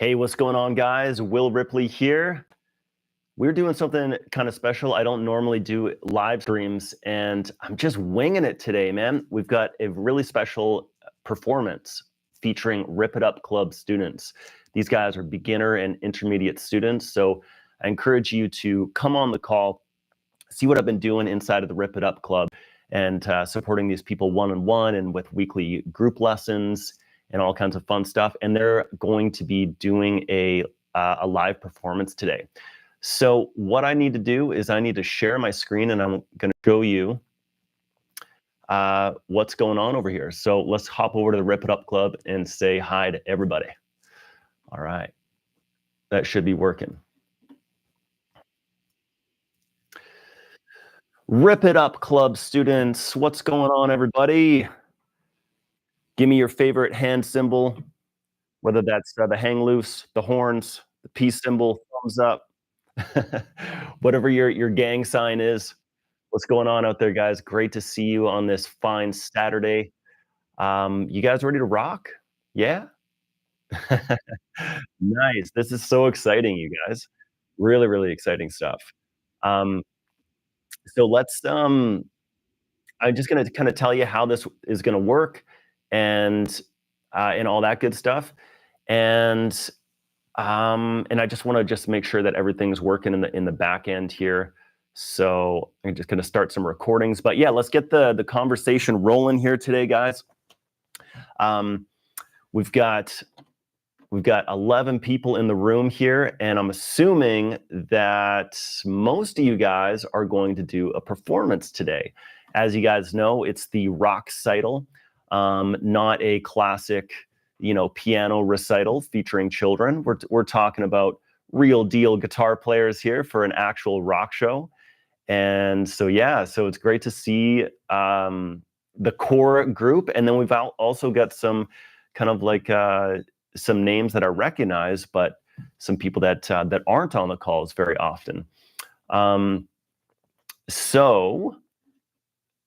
Hey, what's going on, guys? Will Ripley here. We're doing something kind of special. I don't normally do live streams, and I'm just winging it today, man. We've got a really special performance featuring Rip It Up Club students. These guys are beginner and intermediate students, so I encourage you to come on the call, see what I've been doing inside of the Rip It Up Club, and supporting these people one-on-one and with weekly group lessons and all kinds of fun stuff. And they're going to be doing a live performance today. So what I need to do is I need to share my screen, and I'm going to show you what's going on over here. So let's hop over to the Rip It Up Club and say hi to everybody. All right, that should be working. Rip It Up Club students, what's going on, everybody? Give me your favorite hand symbol, whether that's the hang loose, the horns, the peace symbol, thumbs up, whatever your gang sign is. What's going on out there, guys? Great to see you on this fine Saturday. You guys ready to rock? Yeah? Nice. This is so exciting, you guys. Really, really exciting stuff. So let's I'm just gonna kind of tell you how this is gonna work and all that good stuff. And I just want to just make sure that everything's working in the back end here. So I'm just gonna start some recordings. But yeah, let's get the conversation rolling here today, guys. We've got 11 people in the room here, and I'm assuming that most of you guys are going to do a performance today. As you guys know, it's the Recital, not a classic, piano recital featuring children. We're talking about real deal guitar players here for an actual rock show. And so, yeah, so it's great to see the core group. And then we've also got some kind of like some names that are recognized, but some people that aren't on the calls very often.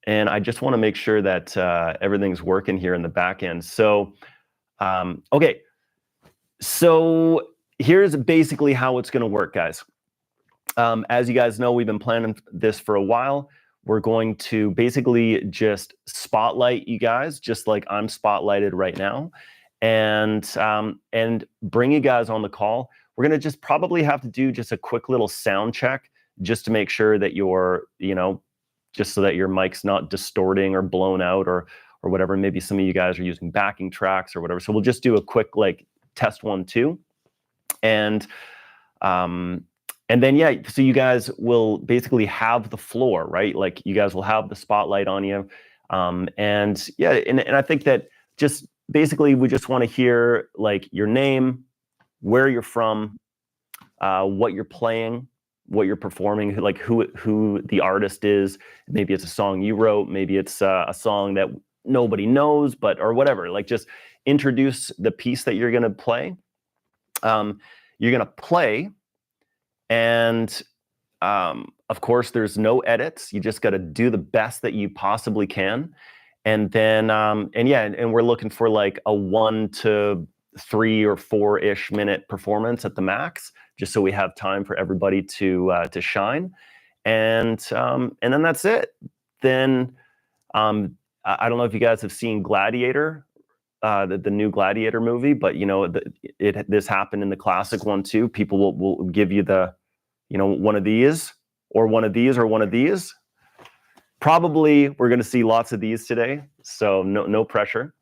And I just want to make sure that everything's working here in the back end. So, okay. So here's basically how it's going to work, guys. As you guys know, we've been planning this for a while. We're going to basically just spotlight you guys, just like I'm spotlighted right now, and bring you guys on the call. We're going to just probably have to do just a quick little sound check just to make sure that you're, just so that your mic's not distorting or blown out or whatever. Maybe some of you guys are using backing tracks or whatever. So we'll just do a quick like test 1, 2. And then, yeah, so you guys will basically have the floor, right? Like you guys will have the spotlight on you. And yeah, and I think that just basically we just want to hear like your name, where you're from, what you're playing, what you're performing, like who the artist is. Maybe it's a song you wrote, maybe it's a song that nobody knows, or whatever. Like just introduce the piece that you're going to play. You're going to play, and of course there's no edits. You just got to do the best that you possibly can. And then and we're looking for like a 1 to 3 or 4-ish minute performance at the max, just so we have time for everybody to shine. And then that's it. Then I don't know if you guys have seen Gladiator, the new Gladiator movie, but this happened in the classic one too. People will give you the, one of these or one of these or one of these. Probably we're going to see lots of these today, so no pressure.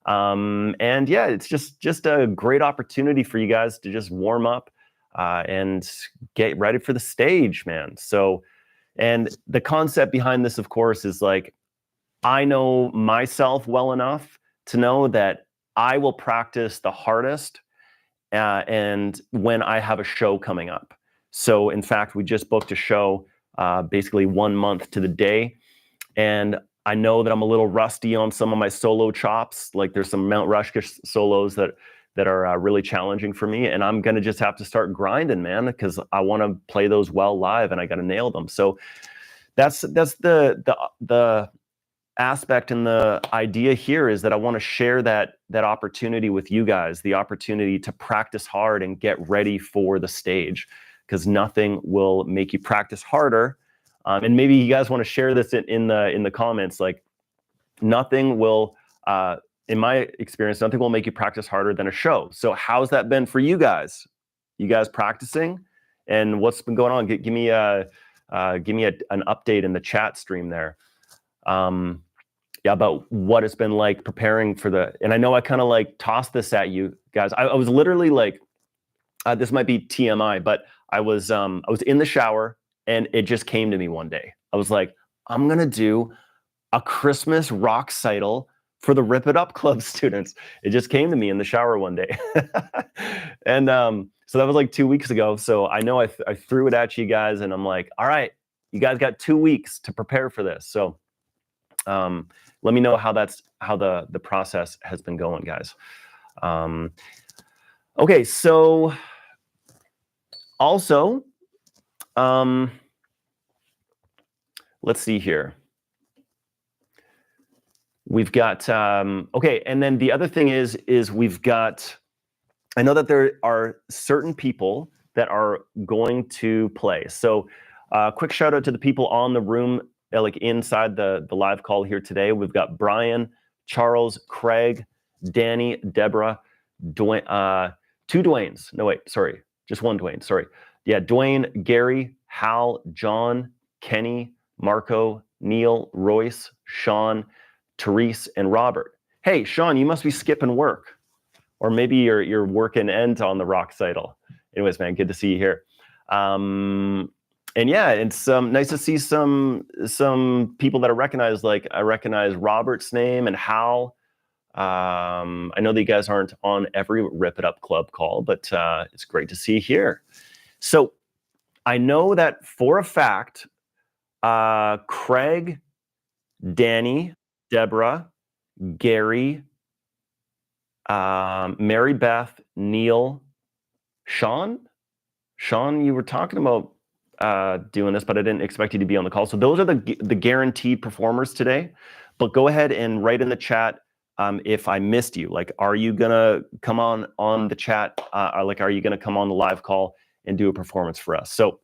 And yeah, it's just a great opportunity for you guys to just warm up and get ready for the stage, man. So, and the concept behind this, of course, is like, I know myself well enough to know that I will practice the hardest and when I have a show coming up. So in fact, we just booked a show basically 1 month to the day. And I know that I'm a little rusty on some of my solo chops. Like there's some Mount Rushmore solos that are really challenging for me. And I'm going to just have to start grinding, man, because I want to play those well live and I got to nail them. So that's the aspect and the idea here is that I want to share that that opportunity with you guys, the opportunity to practice hard and get ready for the stage, because nothing will make you practice harder. And maybe you guys want to share this in the comments. Like, nothing will, in my experience, nothing will make you practice harder than a show. So how's that been for you guys? You guys practicing, and what's been going on? Give me an update in the chat stream there. Yeah, about what it's been like preparing for the. And I know I kind of like tossed this at you guys. I was literally like, this might be TMI, but I was in the shower and it just came to me one day. I was like, I'm gonna do a Christmas recital for the Rip It Up Club students. It just came to me in the shower one day. And so that was like 2 weeks ago. So I know I threw it at you guys, and I'm like, all right, you guys got 2 weeks to prepare for this. So let me know how the process has been going, guys. Okay, so also, let's see here. We've got, okay, and then the other thing is we've got, I know that there are certain people that are going to play. So quick shout out to the people on the room, like inside the live call here today. We've got Brian, Charles, Craig, Danny, Deborah, Dwayne, two Dwaynes. No, wait, sorry, just one Dwayne, sorry. Yeah, Dwayne, Gary, Hal, John, Kenny, Marco, Neil, Royce, Sean, Therese, and Robert. Hey, Sean, you must be skipping work. Or maybe you're working end on the recital. Anyways, man, good to see you here. And yeah, it's nice to see some people that I recognize. Like, I recognize Robert's name and Hal. I know that you guys aren't on every Rip It Up Club call, but it's great to see you here. So I know that for a fact, Craig, Danny, Deborah, Gary, Mary Beth, Neil, Sean, you were talking about doing this, but I didn't expect you to be on the call. So those are the guaranteed performers today. But go ahead and write in the chat if I missed you. Like, are you gonna come on the chat? Like, are you gonna come on the live call and do a performance for us? So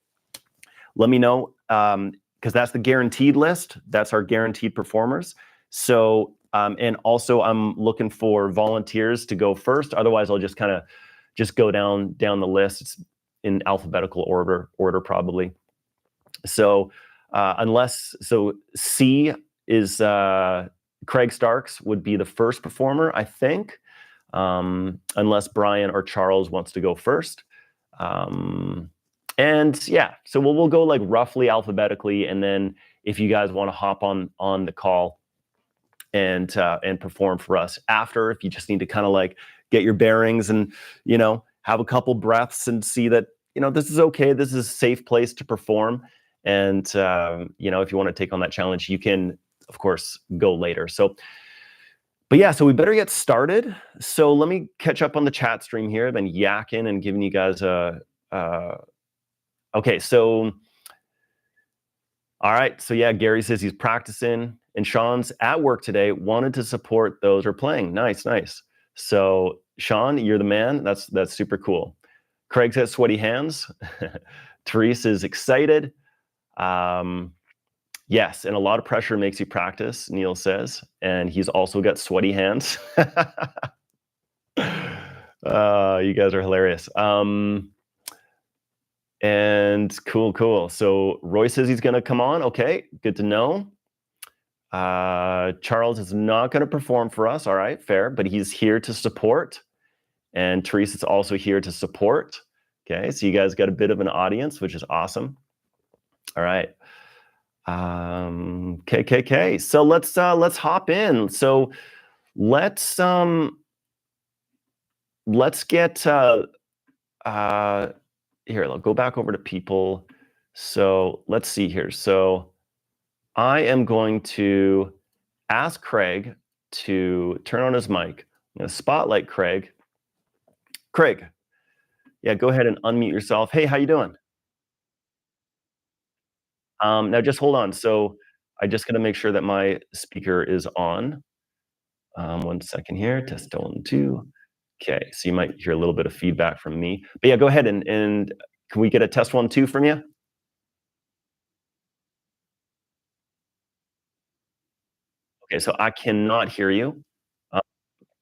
let me know, because that's the guaranteed list. That's our guaranteed performers. So and also I'm looking for volunteers to go first. Otherwise, I'll just kind of go down the list. It's in alphabetical order probably. So C is Craig Starks would be the first performer, I think, unless Brian or Charles wants to go first. And yeah, so we'll go like roughly alphabetically, and then if you guys want to hop on the call and perform for us after, if you just need to kind of like get your bearings and, you know, have a couple breaths and see that, you know, this is okay, this is a safe place to perform. And you know, if you want to take on that challenge, you can of course go later. So but yeah, so we better get started. So let me catch up on the chat stream here. I've been yakking and giving you guys okay, so all right, so yeah, Gary says he's practicing, and Sean's at work today, wanted to support those who are playing. Nice. So Sean, you're the man. That's super cool. Craig says sweaty hands. Therese is excited. Yes, and a lot of pressure makes you practice, Neil says, and he's also got sweaty hands. You guys are hilarious. And cool. So Royce says he's gonna come on. Okay, good to know. Charles is not gonna perform for us. All right, fair, but he's here to support. And Therese is also here to support. Okay, so you guys got a bit of an audience, which is awesome. All right. Okay. So let's hop in. So let's get here, I'll go back over to people. So let's see here. So I am going to ask Craig to turn on his mic. I'm going to spotlight Craig. Craig, yeah, go ahead and unmute yourself. Hey, how you doing? Now just hold on. So I just got to make sure that my speaker is on. One second here. Test one, two. Okay, so you might hear a little bit of feedback from me. But yeah, go ahead and can we get a test one, two from you? Okay, so I cannot hear you. Uh,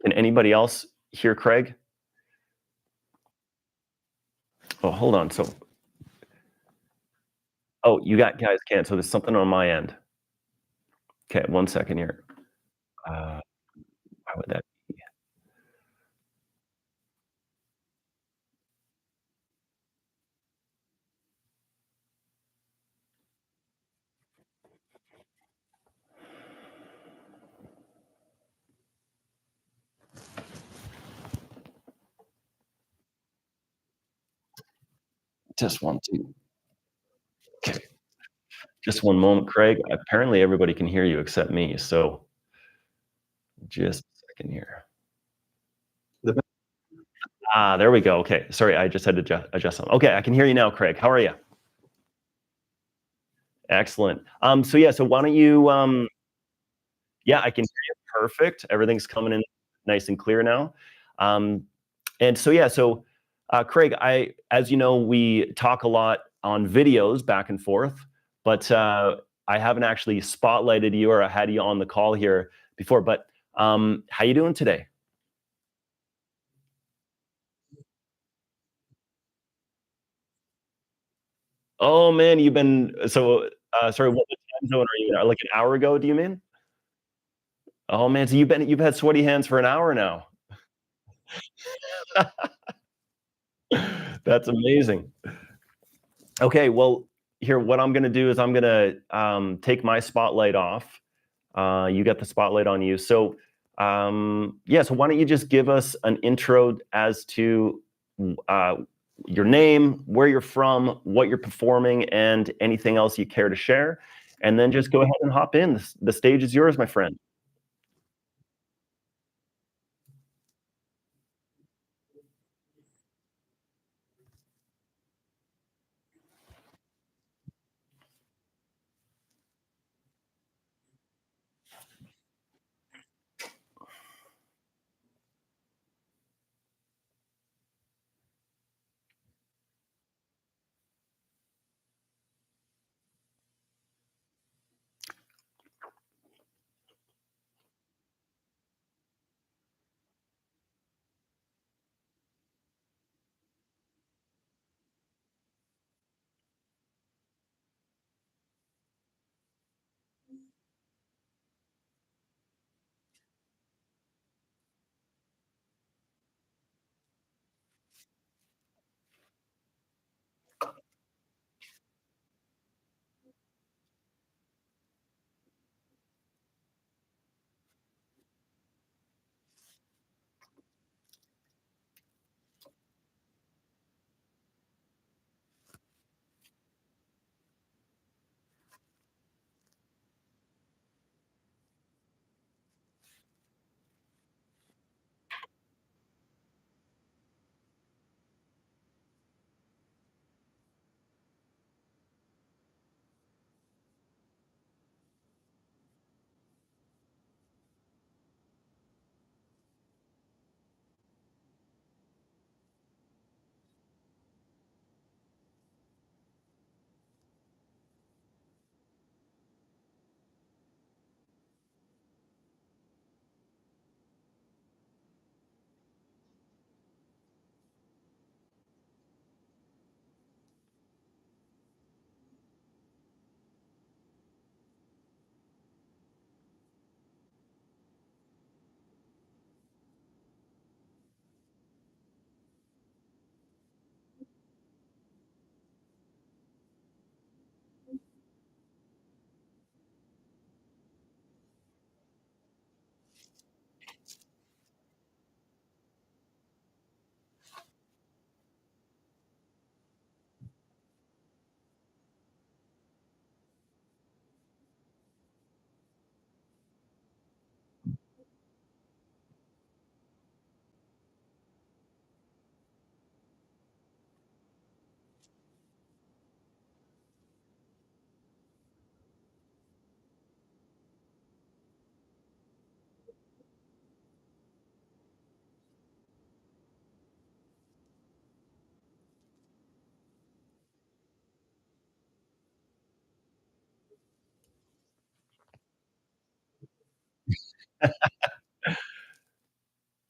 can anybody else hear Craig? Oh, hold on. So, oh, you got guys can't. So there's something on my end. Okay, one second here. Uh, why would that be? Test one, two. Okay, just one moment, Craig. Apparently, everybody can hear you except me. So just a second here. There we go. Okay, sorry, I just had to adjust something. Okay, I can hear you now, Craig. How are you? Excellent. So yeah, so why don't you? Yeah, I can hear you perfect. Everything's coming in nice and clear now. Um, and so yeah, so Craig, as you know, we talk a lot on videos back and forth, but I haven't actually spotlighted you or had you on the call here before. But how you doing today? Oh man, you've been so. Sorry, what time zone are you in? Like an hour ago? Do you mean? Oh man, so you've had sweaty hands for an hour now. That's amazing. Okay, well, here, what I'm gonna do is I'm gonna take my spotlight off. You got the spotlight on you. So, yeah, so why don't you just give us an intro as to uh, your name, where you're from, what you're performing, and anything else you care to share. And then just go ahead and hop in. The stage is yours, my friend.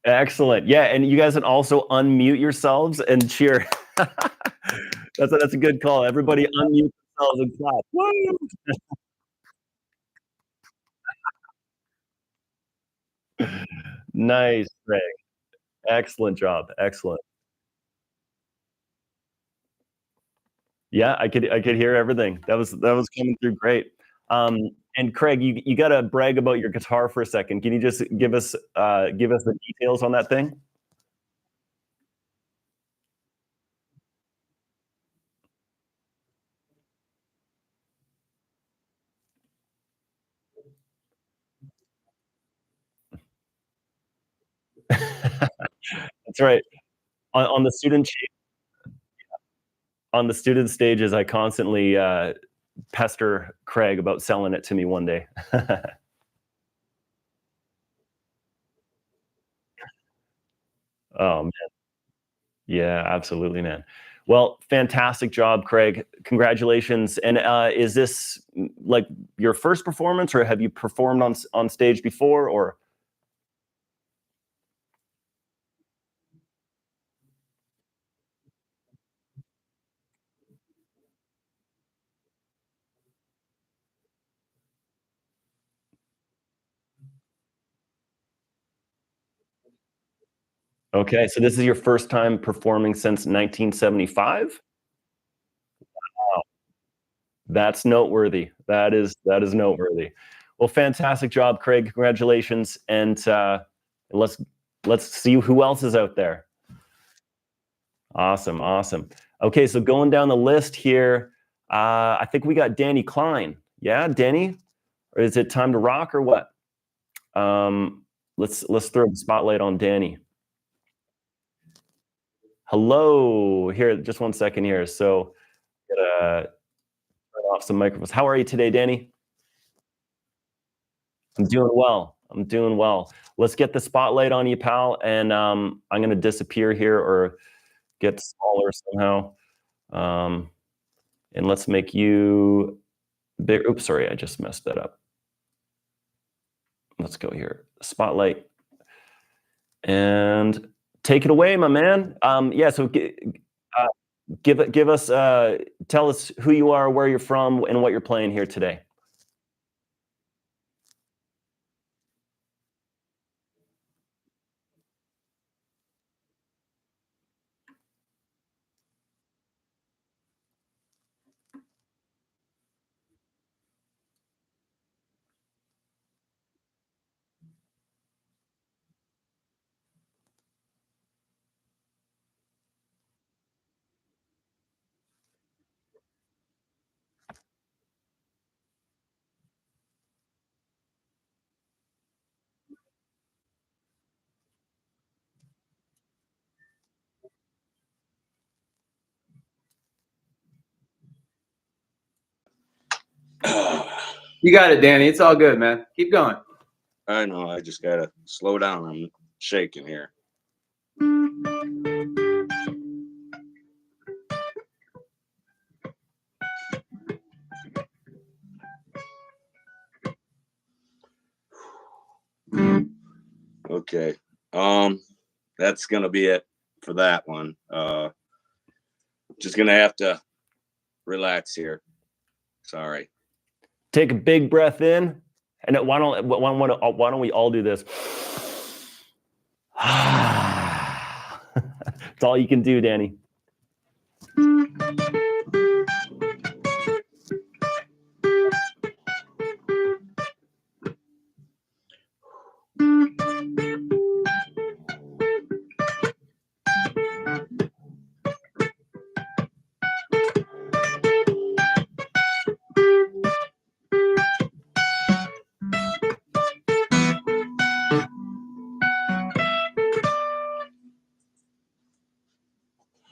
Excellent. Yeah, and you guys can also unmute yourselves and cheer. That's a good call. Everybody unmute themselves and clap. Woo! Nice, Greg. Excellent job. Excellent. Yeah, I could hear everything. That was coming through great. Um, and Craig, you got to brag about your guitar for a second. Can you just give us the details on that thing? That's right. On the student stages, I constantly pester Craig about selling it to me one day. Oh, yeah, absolutely, man. Well, fantastic job, Craig. Congratulations. And is this like your first performance, or have you performed on stage before? Or okay, so this is your first time performing since 1975. Wow, that's noteworthy. That is noteworthy. Well, fantastic job, Craig. Congratulations, and let's let's see who else is out there. Awesome, awesome. Okay, so going down the list here, I think we got Danny Klein. Yeah, Danny, or is it time to rock or what? Let's throw the spotlight on Danny. Hello, here, just one second here. So, gotta turn off some microphones. How are you today, Danny? I'm doing well. I'm doing well. Let's get the spotlight on you, pal. And I'm gonna disappear here or get smaller somehow. Um, and let's make you big. Oops, sorry, I just messed that up. Let's go here. Spotlight. And take it away, my man. Yeah, so uh, give us tell us who you are, where you're from, and what you're playing here today. You got it, Danny. It's all good, man. Keep going. I know. I just gotta slow down. I'm shaking here. Okay. That's gonna be it for that one. Just gonna have to relax here. Sorry. Take a big breath in, and why don't we all do this? It's all you can do, Danny.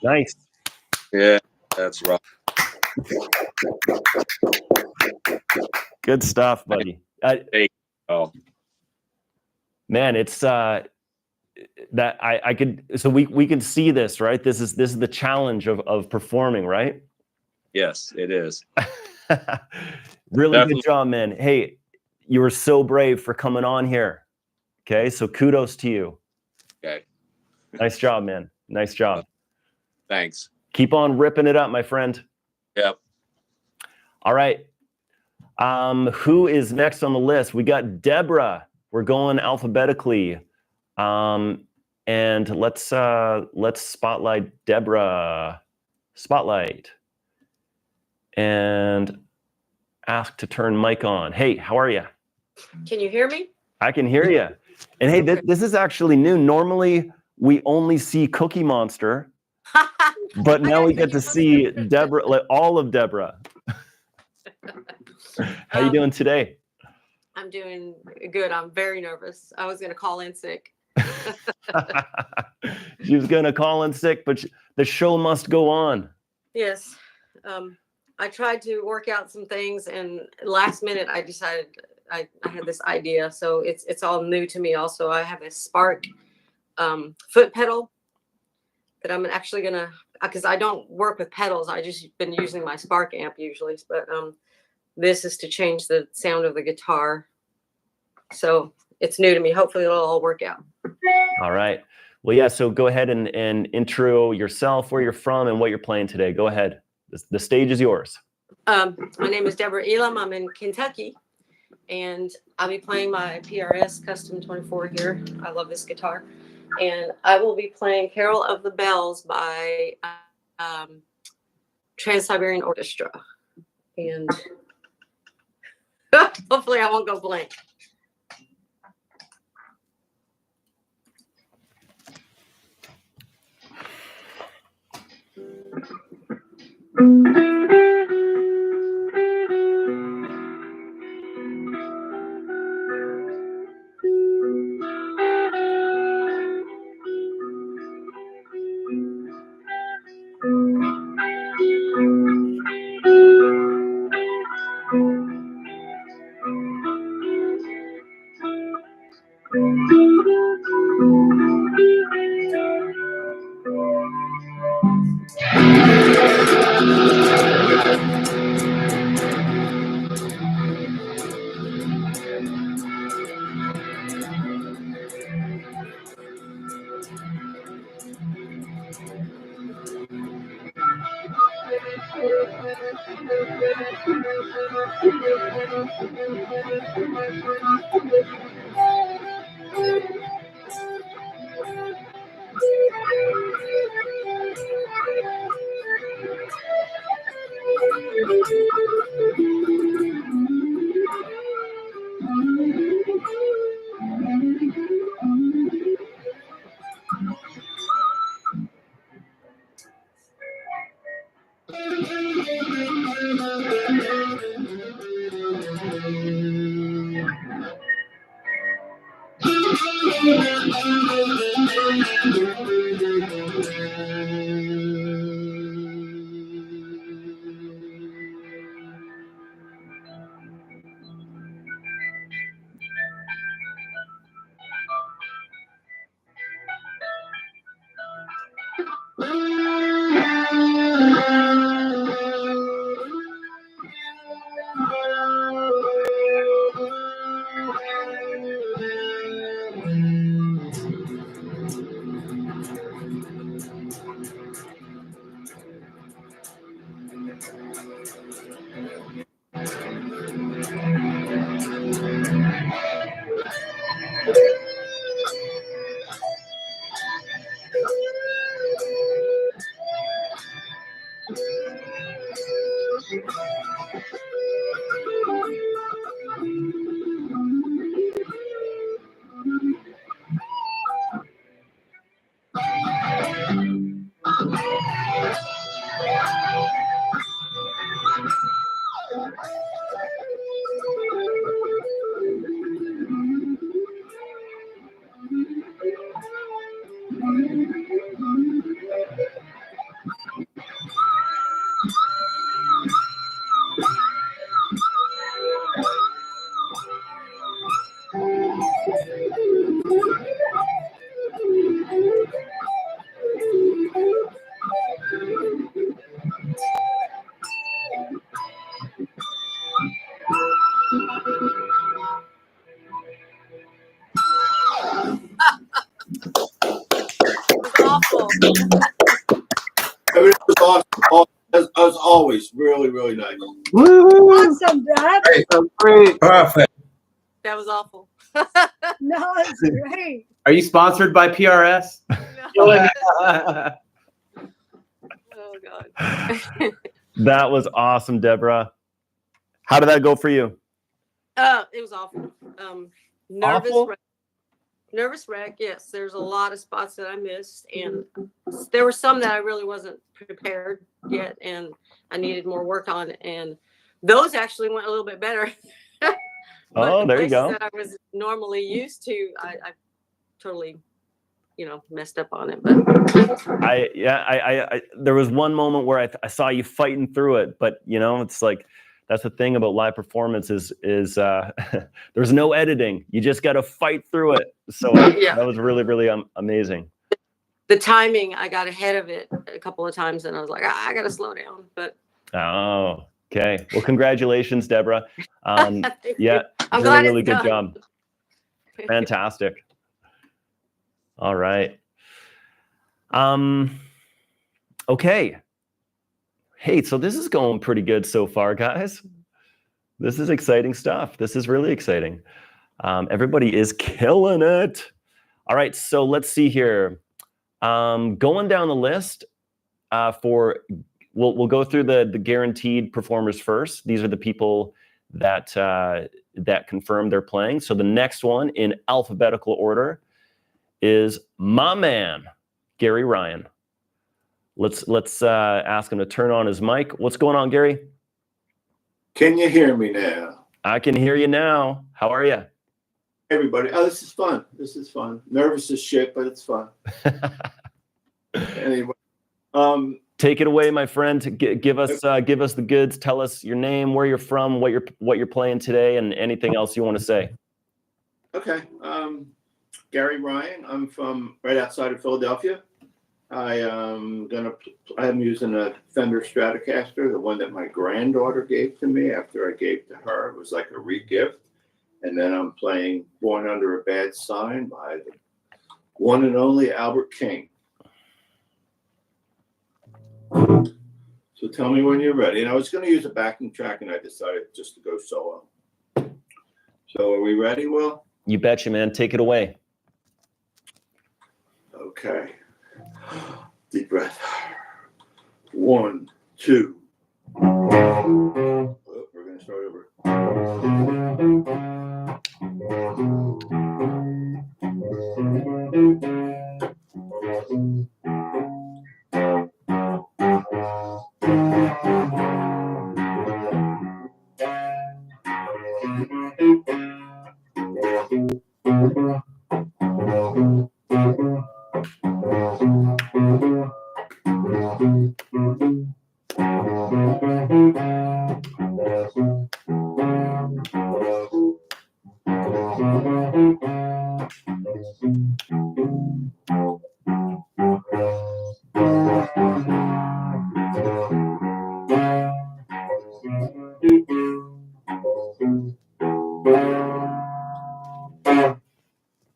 Nice. Yeah, that's rough. Good stuff, buddy. Oh, Man, it's that I could, so we can see this, right? This is the challenge of performing, right? yes, it is. Really Definitely. good job, man. Hey, you were so brave for coming on here. Okay, so kudos to you. Okay. Nice job, man. Nice job. Thanks. Keep on ripping it up, my friend. Yep. All right. Who is next on the list? We got Deborah. We're going alphabetically. And let's spotlight Deborah. Spotlight. And ask to turn mic on. Hey, how are you? Can you hear me? I can hear you. And hey, this is actually new. Normally, we only see Cookie Monster, but now we get to see Deborah, like all of Deborah. How you doing today? I'm doing good. I'm very nervous. I was going to call in sick. She was going to call in sick, but the show must go on. Yes. I tried to work out some things, and last minute I decided I had this idea. So it's all new to me. Also, I have a Spark foot pedal that I'm actually going to, because I don't work with pedals. I just been using my Spark amp usually, but this is to change the sound of the guitar. So it's new to me. Hopefully it'll all work out. All right. Well, yeah, so go ahead and intro yourself, where you're from, and what you're playing today. Go ahead. The stage is yours. My name is Deborah Elam. I'm in Kentucky, and I'll be playing my PRS Custom 24 here. I love this guitar. And I will be playing Carol of the Bells by Trans-Siberian Orchestra. And hopefully I won't go blank. awful. Everything was awesome. As always, really, really nice. Woo! Awesome, Beth. Hey, so great. Perfect. That was awful. No, it's great. Are you sponsored by PRS? No. Oh God. That was awesome, Deborah. How did that go for you? It was awful. Nervous Awful? wreck. Nervous wreck. Yes, there's a lot of spots that I missed, and there were some that I really wasn't prepared yet, and I needed more work on. And those actually went a little bit better. Oh, there you go. That I was normally used to, I totally, messed up on it. But I there was one moment where I saw you fighting through it, but it's like that's the thing about live performance is there's no editing. You just got to fight through it. So that was really, really amazing. The timing, I got ahead of it a couple of times, and I was like, I got to slow down. But oh, okay. Well, congratulations, Deborah. Yeah, I'm really, glad really it's good done. job. Fantastic. All right. Okay. Hey, so this is going pretty good so far, guys. This is exciting stuff. This is really exciting. Everybody is killing it. All right, so let's see here. Going down the list we'll go through the guaranteed performers first. These are the people that confirm they're playing. So the next one in alphabetical order is my man, Gary Ryan. Let's ask him to turn on his mic. What's going on, Gary? Can you hear me now? I can hear you now. How are you? Everybody. Oh, this is fun. This is fun. Nervous as shit, but it's fun. Anyway. Take it away, my friend. Give us the goods. Tell us your name, where you're from, what you're playing today, and anything else you want to say. Okay. Gary Ryan. I'm from right outside of Philadelphia. I'm using a Fender Stratocaster, the one that my granddaughter gave to me after I gave to her. It was like a re-gift. And then I'm playing Born Under a Bad Sign by the one and only Albert King. So tell me when you're ready. And I was going to use a backing track, and I decided just to go solo. So are we ready, Will? You betcha, man. Take it away. Okay. Deep breath. 1, 2. Oh, we're going to start over.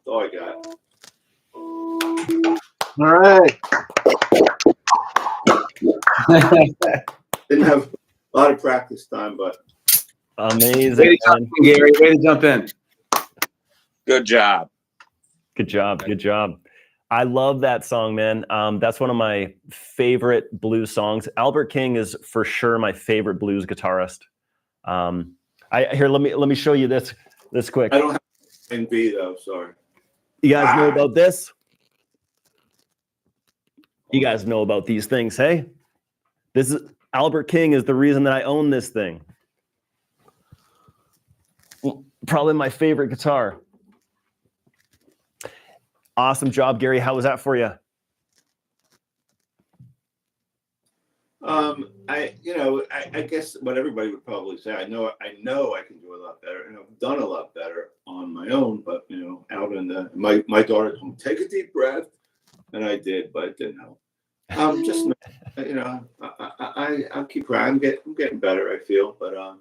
All I got. All right. Didn't have a lot of practice time, but Amazing. Way to jump in, Gary. Way to jump in. Good job. Good job. Good job. I love that song, man. That's one of my favorite blues songs. Albert King is for sure my favorite blues guitarist. Here, let me show you this quick. I don't have in B though. Sorry. You guys know about this? You guys know about these things, hey? This is Albert King is the reason that I own this thing. Probably my favorite guitar. Awesome job, Gary. How was that for you? I guess what everybody would probably say. I know I can do a lot better, and I've done a lot better on my own. But out in the my daughter told me, take a deep breath, and I did, but it didn't help. Just I'll keep trying. I'm getting better. I feel, but I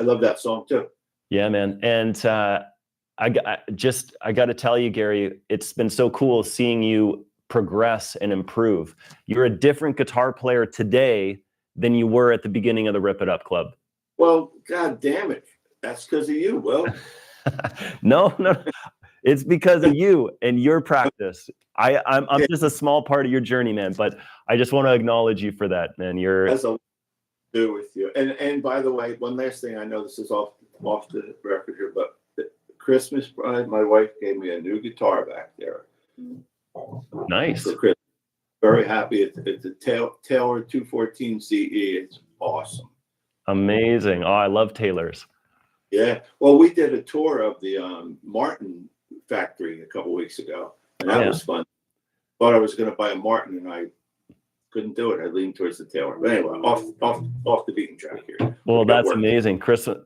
love that song too. Yeah, man. And I got to tell you, Gary, it's been so cool seeing you progress and improve. You're a different guitar player today than you were at the beginning of the Rip It Up Club. Well, God damn it. That's because of you, Will. No. It's because of you and your practice. I'm just a small part of your journey, man, but I just want to acknowledge you for that, man. Has a lot to do with you. And by the way, one last thing, I know this is off the record here, but Christmas, my wife gave me a new guitar back there. Nice. For Christmas. Very happy. It's a Taylor 214 CE. It's awesome. Amazing. Oh, I love Taylor's. Yeah. Well, we did a tour of the Martin factory a couple weeks ago, and that was fun. Thought I was going to buy a Martin, and I couldn't do it. I leaned towards the Taylor. But anyway, off the beaten track here. Well, that's amazing.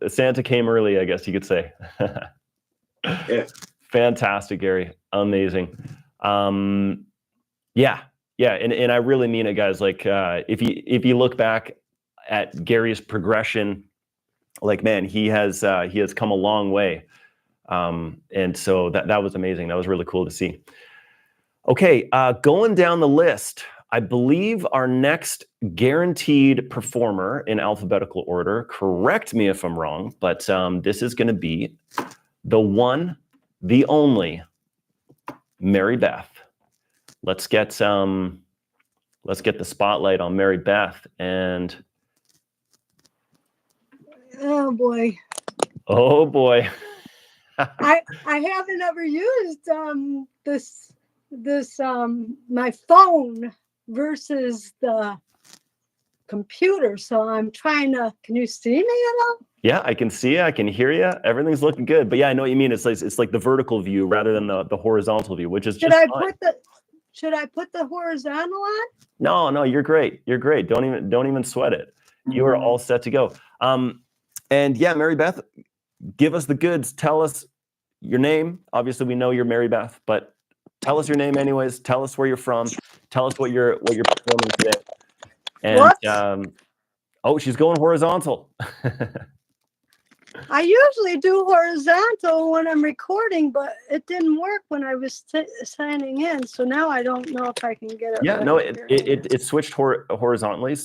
Santa came early, I guess you could say. Yeah. Fantastic, Gary. Amazing. Yeah. And I really mean it, guys. Like, if you look back at Gary's progression, like, man, he has come a long way. And so that was amazing. That was really cool to see. Okay, going down the list, I believe our next guaranteed performer in alphabetical order, correct me if I'm wrong, but this is going to be the one, the only, Mary Beth. Let's get the spotlight on Mary Beth. And Oh boy. oh boy. I haven't ever used this my phone versus the computer, so I'm trying to. Can you see me at all? Yeah, I can see you. I can hear you. Everything's looking good. But yeah, I know what you mean. It's like the vertical view rather than the horizontal view, which is Should just I fine. put the horizontal on? No, you're great. You're great. Don't even sweat it. You are all set to go. And yeah, Mary Beth, give us the goods. Tell us your name. Obviously, we know you're Mary Beth, but tell us your name anyways. Tell us where you're from. Tell us what you're performing today. And What? Oh, she's going horizontal. I usually do horizontal when I'm recording, but it didn't work when I was signing in. So now I don't know if I can get it. Yeah, right no, here. it switched horizontally.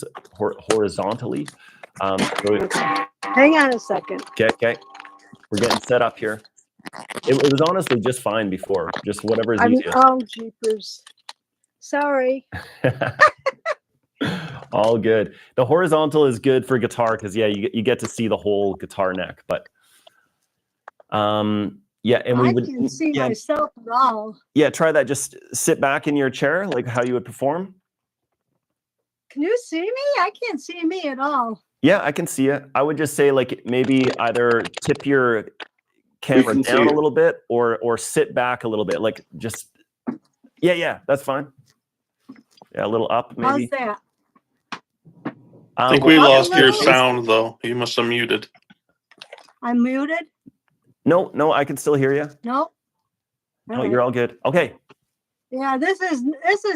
Hang on a second. Okay. We're getting set up here. It was honestly just fine before. Just whatever is easiest. Oh, jeepers. Sorry. All good. The horizontal is good for guitar because you get to see the whole guitar neck. But yeah, and I can see myself at all. Yeah, try that. Just sit back in your chair, like how you would perform. Can you see me? I can't see me at all. Yeah, I can see it. I would just say like maybe either tip your camera down a little bit or sit back a little bit. Like just yeah, that's fine. Yeah, a little up maybe. How's that? I think we lost your sound though. You must have muted. I'm muted? No, I can still hear you. No. No, you're all good. Okay. Yeah, this is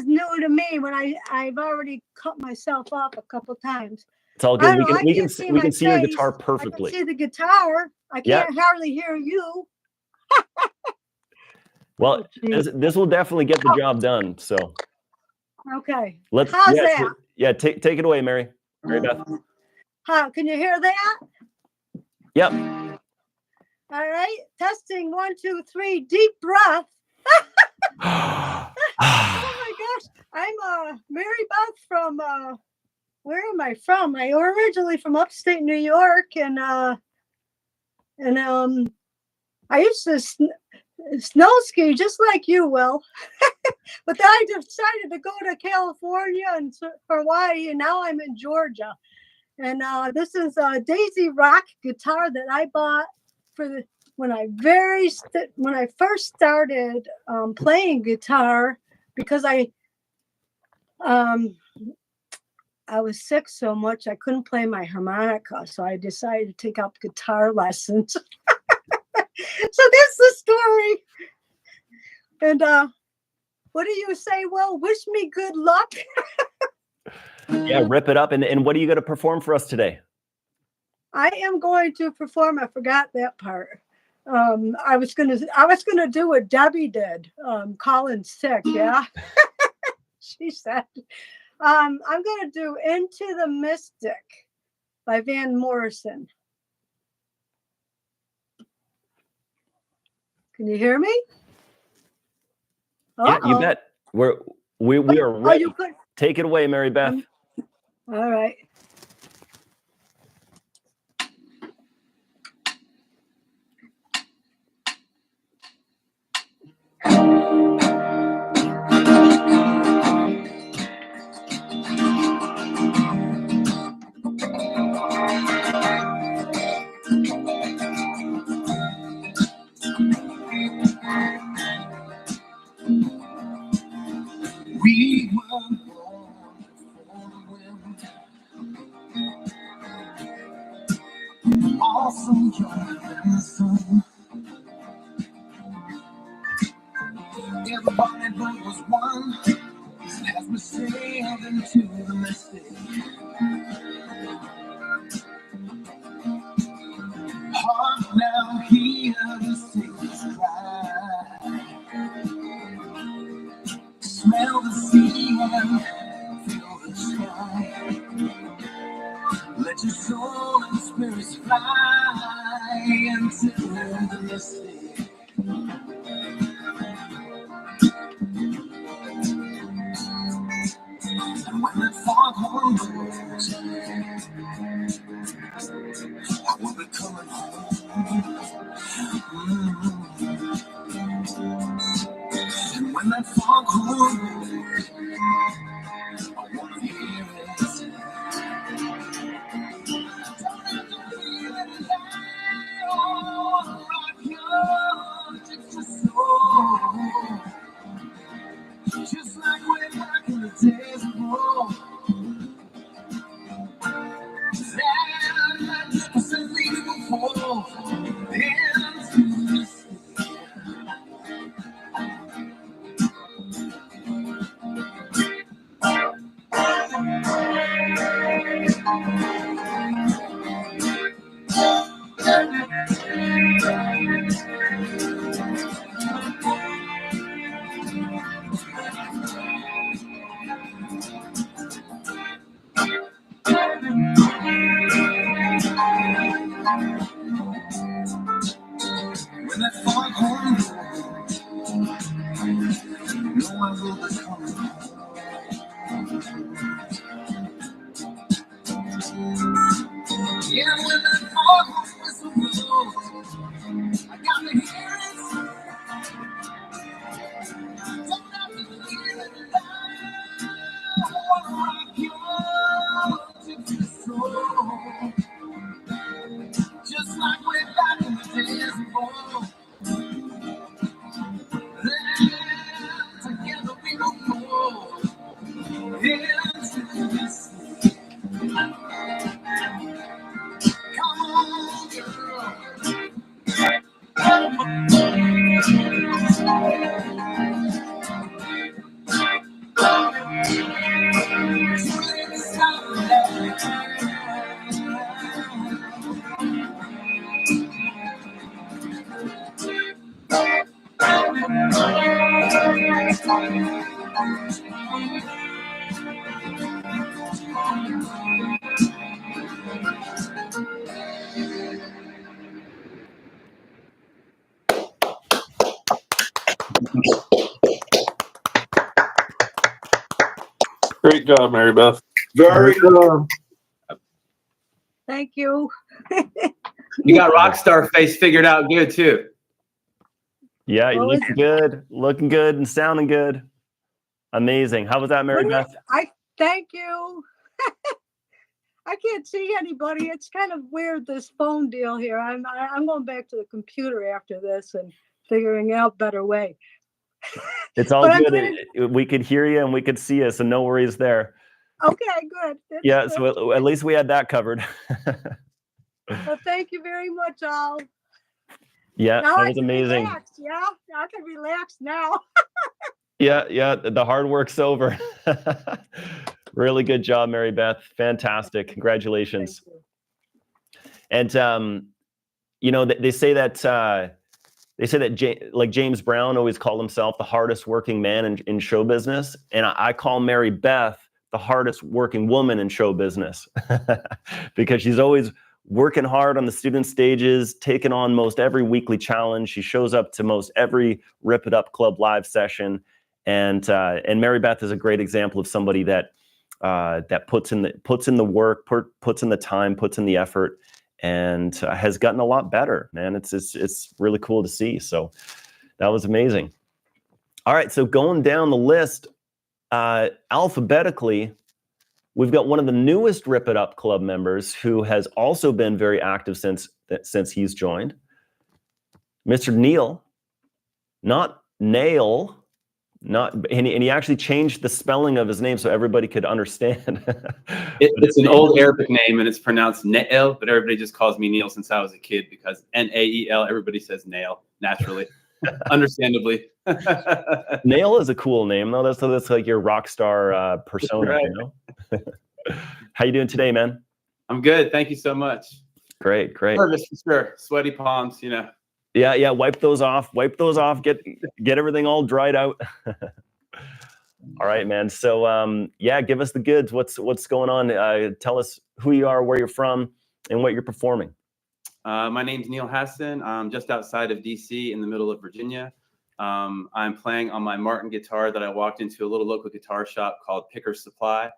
new to me when I've already cut myself off a couple times. It's all good. We can see your guitar I perfectly. can see the guitar. I can't hardly hear you. Well, this will definitely get the job done. So okay. How's that? Yeah, take it away, Mary Beth. Can you hear that? Yep. All right. Testing 1, 2, 3. Deep breath. Oh my gosh. I'm Mary Beth from where am I from? I'm originally from upstate New York, and I used to snow ski just like you, Will. But then I decided to go to California and Hawaii, and now I'm in Georgia. And this is a Daisy Rock guitar that I bought when I first started playing guitar, because I was sick so much I couldn't play my harmonica, so I decided to take up guitar lessons. So that's the story. And what do you say? Well, wish me good luck. Yeah, rip it up. And what are you going to perform for us today? I am going to perform. I forgot that part. I was gonna do what Debbie did. Calling sick. Yeah. she said. I'm going to do Into the Mystic by Van Morrison. Can you hear me? Yeah, you bet. We are ready. You could. Take it away, Mary Beth. All right. We were born for the wind, awesome young and sun. Everybody but was one as we sailed into the mystic. Hark now, hear the sailors cry. Smell the sea and feel the sky. Let your soul and spirits fly into the mystic. And when that foghorn blows, I will be coming home. And when that foghorn blows, I want to hear it. Don't have to feel it now. Rock your just soul. Just like way back in the days of old. That magnificent beautiful into the sea. When that foghorn blows, no one will be coming home. Yeah, when that foghorn whistle blows, I got to hear it. Don't have to hear it loud. I wanna rock your gypsy soul. Just like way back in the days of old. Together we will go into this. Come on, girl. Great job, Mary Beth. Very good. Thank you. You got rock star face figured out good too. Yeah, you're Well, looking good and sounding good. Amazing. How was that, Mary Beth? I thank you. I can't see anybody. It's kind of weird, this phone deal here. I'm going back to the computer after this and figuring out better way. It's all good. We could hear you and we could see you, so no worries there. Okay, good. That's Yeah, good. so at least we had that covered. Well, thank you very much, all. Yeah, Now that was amazing. Relax. Yeah, I can relax now. Yeah, the hard work's over. Really good job, Mary Beth. Fantastic. Congratulations. And, you know, they say that they say that like James Brown always called himself the hardest working man in show business. And I call Mary Beth the hardest working woman in show business because she's always working hard on the student stages, taking on most every weekly challenge. She shows up to most every Rip It Up Club live session. And Mary Beth is a great example of somebody that puts in the work, puts in the time, puts in the effort, and has gotten a lot better, man. It's really cool to see. So that was amazing. All right, so going down the list alphabetically, we've got one of the newest Rip It Up Club members who has also been very active since he's joined, Mr. Neil, not Nail. And he actually changed the spelling of his name so everybody could understand. It's an old Arabic name and it's pronounced Nail, but everybody just calls me Neil since I was a kid because Nael, everybody says Nail naturally, understandably. Nail is a cool name though. That's like your rock star persona, right. You know? How you doing today, man? I'm good. Thank you so much. Great. Nervous for sure. Sweaty palms, you know. Yeah. Wipe those off. Get everything all dried out. All right, man. So, give us the goods. What's going on? Tell us who you are, where you're from, and what you're performing. My name's Neil Hassan. I'm just outside of DC in the middle of Virginia. I'm playing on my Martin guitar that I walked into a little local guitar shop called Picker's Supply.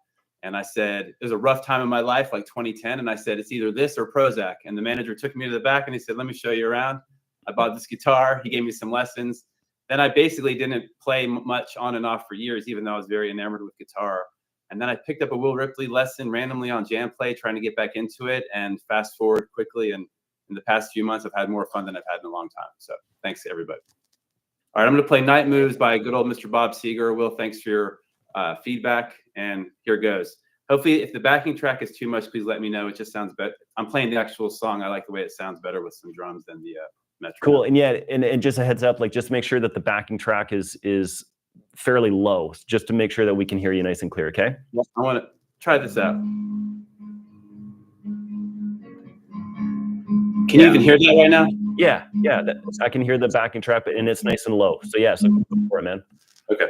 And I said, it was a rough time in my life, like 2010. And I said, it's either this or Prozac. And the manager took me to the back and he said, let me show you around. I bought this guitar. He gave me some lessons. Then I basically didn't play much on and off for years, even though I was very enamored with guitar. And then I picked up a Will Ripley lesson randomly on Jam Play, trying to get back into it. And fast forward quickly. And in the past few months, I've had more fun than I've had in a long time. So thanks to everybody. All right, I'm going to play Night Moves by good old Mr. Bob Seger. Will, thanks for your feedback. And here goes. Hopefully, if the backing track is too much, please let me know. It just sounds better. I'm playing the actual song. I like the way it sounds better with some drums than the metronome. Cool. And yeah, and just a heads up, like just make sure that the backing track is fairly low, just to make sure that we can hear you nice and clear. Okay. I want to try this out. Can you even hear that right now? Yeah. I can hear the backing track, and it's nice and low. So yeah, so go for it, man. Okay.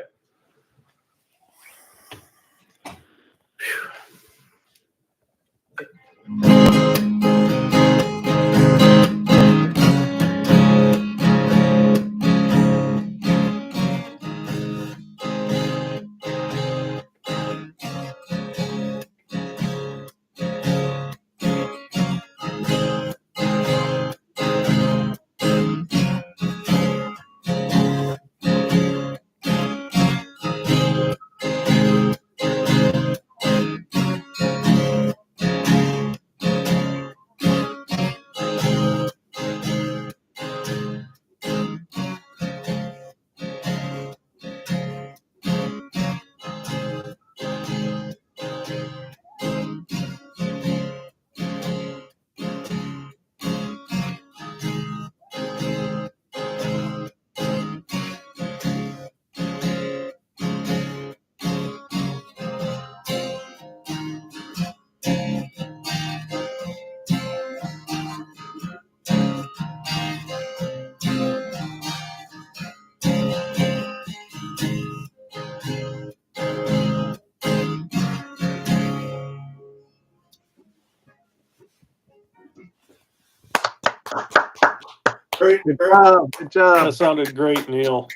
Good job. That sounded great, Neil.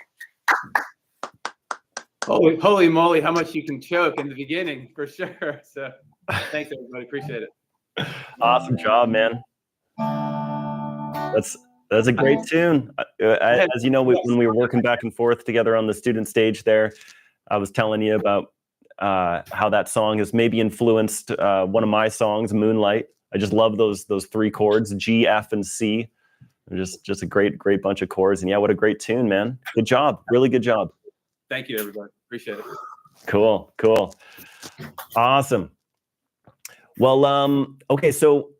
Holy moly, how much you can choke in the beginning, for sure. So thanks, everybody. Appreciate it. Awesome job, man. That's a great tune. As you know, when we were working back and forth together on the student stage there, I was telling you about how that song has maybe influenced one of my songs, Moonlight. I just love those three chords, G, F, and C. They're just a great bunch of chords. And yeah, what a great tune, man. Good job. Really good job. Thank you, everybody. Appreciate it. Cool. Awesome. Well, okay, so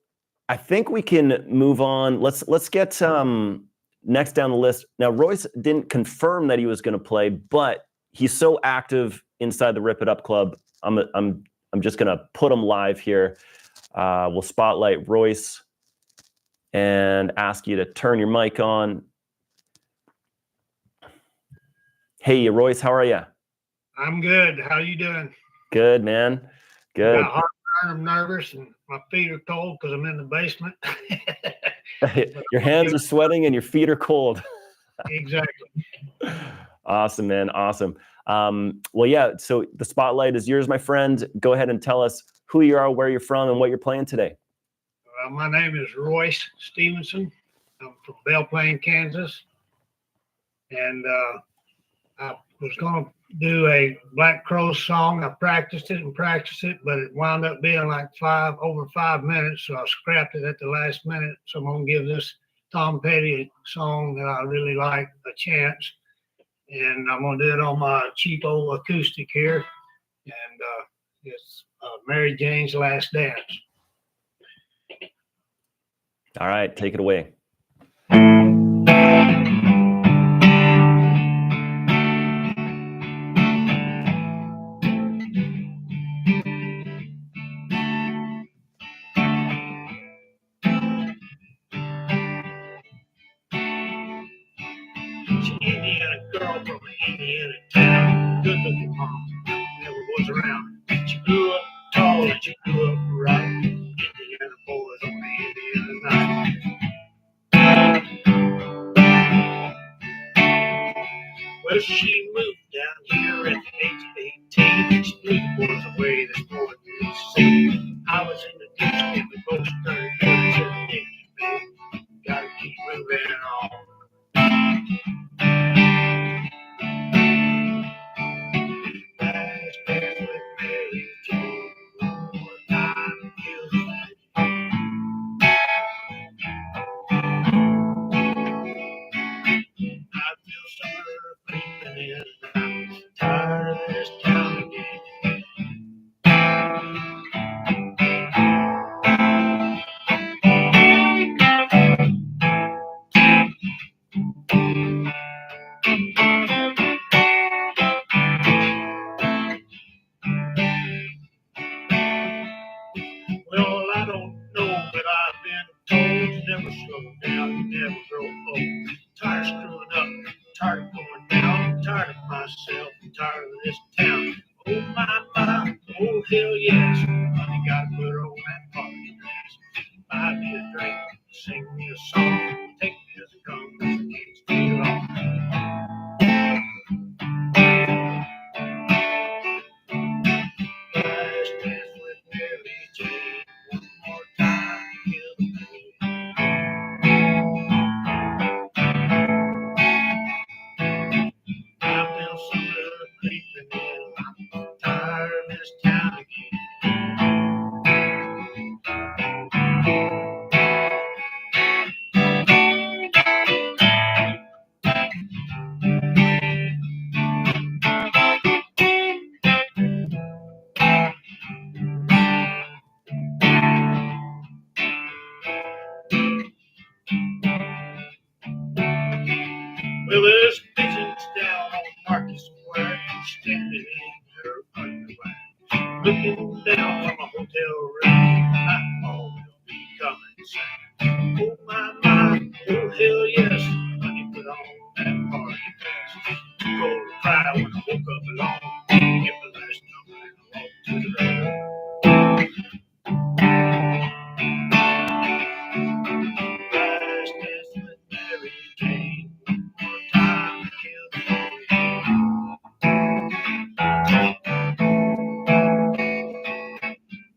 I think we can move on. Let's get next down the list. Now, Royce didn't confirm that he was going to play, but he's so active inside the Rip It Up Club. I'm just going to put him live here. We'll spotlight Royce and ask you to turn your mic on. Hey, Royce, how are you? I'm good. How you doing? Good, man. Good. Got heartburn, I'm nervous, and my feet are cold because I'm in the basement. Your hands are sweating and your feet are cold. Exactly. Awesome, man. Awesome. Well, yeah, so the spotlight is yours, my friend. Go ahead and tell us who you are, where you're from, and what you're playing today. My name is Royce Stevenson. I'm from Belle Plaine, Kansas. And I was going to do a Black Crowes song. I practiced it, but it wound up being like over 5 minutes. So I scrapped it at the last minute. So I'm going to give this Tom Petty song that I really like a chance. And I'm going to do it on my cheap old acoustic here. And it's Mary Jane's Last Dance. All right, take it away. She's an Indiana girl from an Indiana town. Good looking mom, never was around. She grew up tall and she grew up right. Indiana boys on the Indiana night. Well, she moved down here at the age of 18. She blew the boys away this morning to see. I was in the ditch and we both started doing something. Gotta keep moving on. Last dance with Mary Jane, one more time, kill the night. I feel summer creeping in, and I'm tired of this town again. Well, I don't know, but I've been told never slow down, never grow old. Tired of screwing up, tired of going down, tired of myself, tired of this town. Oh my, oh hell yes, honey, gotta put on that party dress. Buy me a drink, sing me a song, take me as it comes, I can't stay long. Last dance with Mary Jane, one more time, kill the pain. I feel summer creeping in, I'm tired of this town again. Well, there's pigeons down on Market Square, standing in her underwear, looking down from a hotel room. I all will be coming soon. Oh my, oh hell yes, honey, put on that party dress. Go to cry when I woke up alone. Get the last number and I walk to the road. Last dance with Mary Jane, one more time to kill the pain.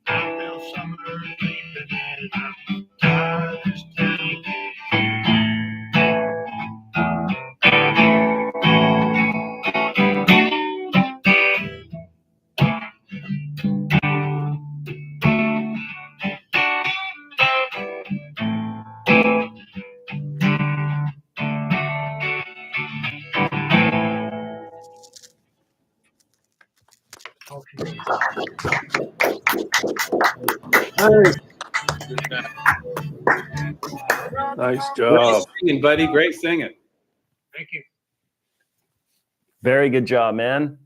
I feel summer creeping in, I'm tired of this town again. Nice Great job. singing, buddy. Great singing. Thank you. Very good job, man.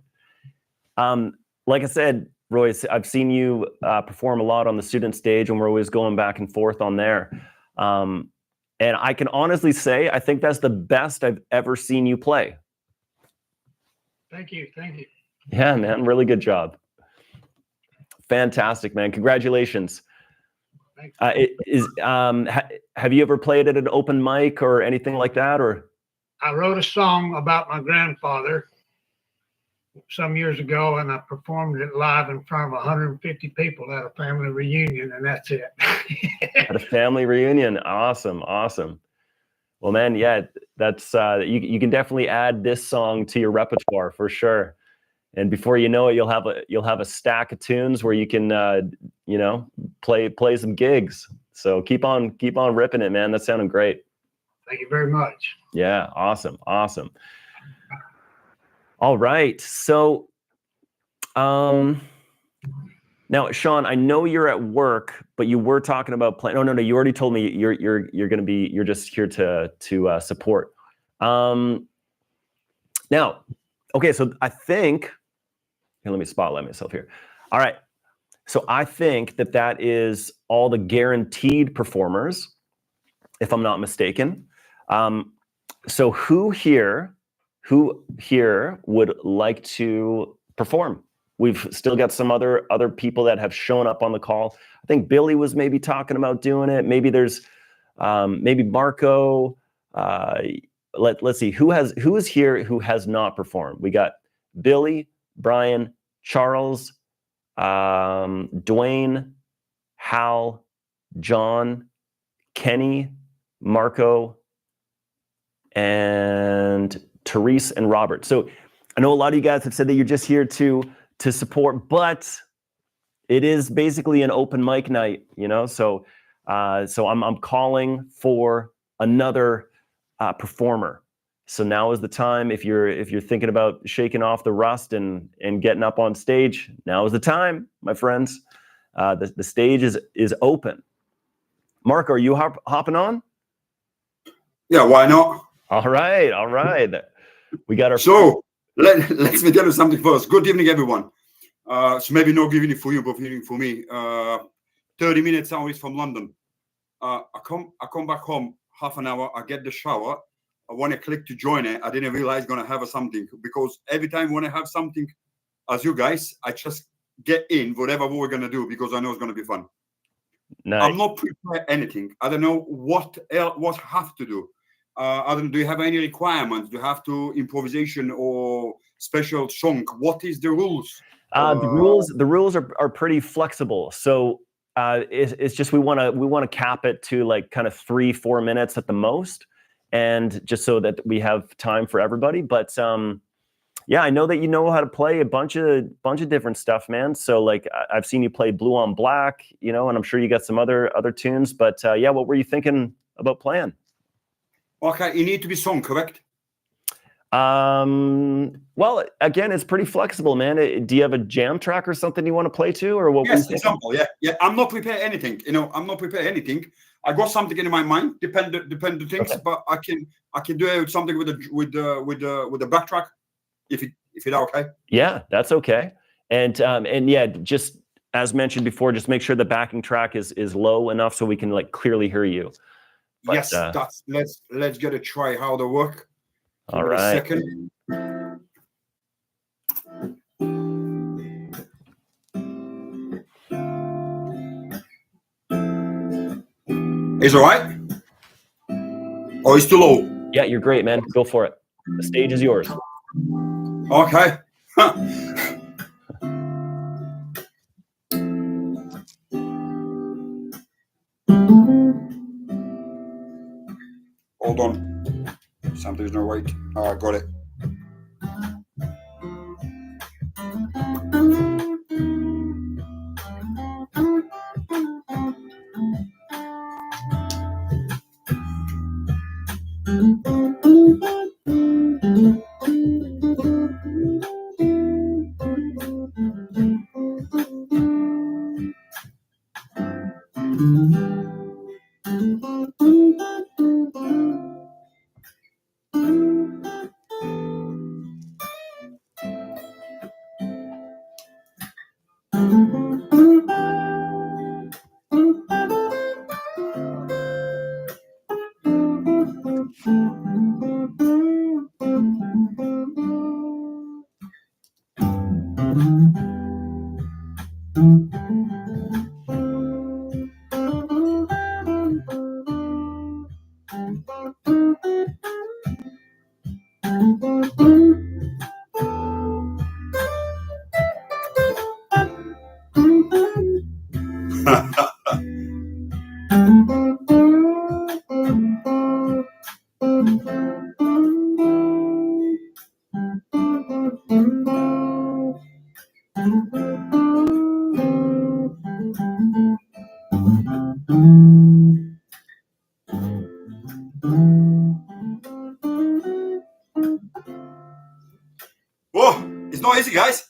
Like I said, Royce, I've seen you perform a lot on the student stage, and we're always going back and forth on there. And I can honestly say, I think that's the best I've ever seen you play. Thank you. Thank you. Yeah, man, really good job. Fantastic, man. Congratulations. Have you ever played at an open mic or anything like that? Or I wrote a song about my grandfather some years ago, and I performed it live in front of 150 people at a family reunion, and that's it. at a family reunion. Awesome. Awesome. Well, man, yeah, that's you can definitely add this song to your repertoire for sure. And before you know it, you'll have a stack of tunes where you can play some gigs. So keep on ripping it, man. That sounded great. Thank you very much. Yeah, awesome. All right. So now, Sean, I know you're at work, but you were talking about playing. No, you already told me you're just here to support. Now, okay, so I think, here, let me spotlight myself here. All right, so I think that is all the guaranteed performers, if I'm not mistaken. So who here would like to perform? We've still got some other people that have shown up on the call. I think Billy was maybe talking about doing it. Maybe there's maybe Marco. Let's see who is here who has not performed. We got Billy, Brian, Charles, Dwayne, Hal, John, Kenny, Marco, and Therese and Robert. So I know a lot of you guys have said that you're just here to support, but it is basically an open mic night, so I'm calling for another performer. So now is the time. If you're thinking about shaking off the rust and getting up on stage, now is the time, my friends. The stage is open. Mark, are you hopping on? Yeah, why not? All right. We got our. So let me tell you something first. Good evening, everyone. So maybe not good evening for you, but good evening for me. 30 minutes away from London. I come back home, half an hour. I get the shower. I want to click to join it. I didn't realize gonna have something, because every time when I have something, as you guys, I just get in whatever we're gonna do, because I know it's gonna be fun. Nice. I'm not prepared anything. I don't know what I have to do. I don't. Do you have any requirements? Do you have to improvisation or special song? What is the rules? The rules are pretty flexible. So it's just we want to cap it to like kind of 3-4 minutes at the most, and just so that we have time for everybody. But yeah, I know that you know how to play a bunch of different stuff, man. So like I've seen you play Blue on Black, and I'm sure you got some other tunes. But yeah, what were you thinking about playing? Okay, you need to be song, correct? Well, again, it's pretty flexible, man. Do you have a jam track or something you want to play to, or what? Yes, example. Yeah. I'm not prepared anything. I'm not prepared anything. I got something in my mind. Depend the things, okay. But I can do something with the backtrack, if it's okay. Yeah, that's okay. And yeah, just as mentioned before, just make sure the backing track is low enough so we can like clearly hear you. But, yes, let's get a try how to work. All right. A second. Is it all right? Or is it too low? Yeah, you're great, man. Go for it. The stage is yours. Okay. Hold on. Something's not right. I got it. Whoa, it's not easy, guys.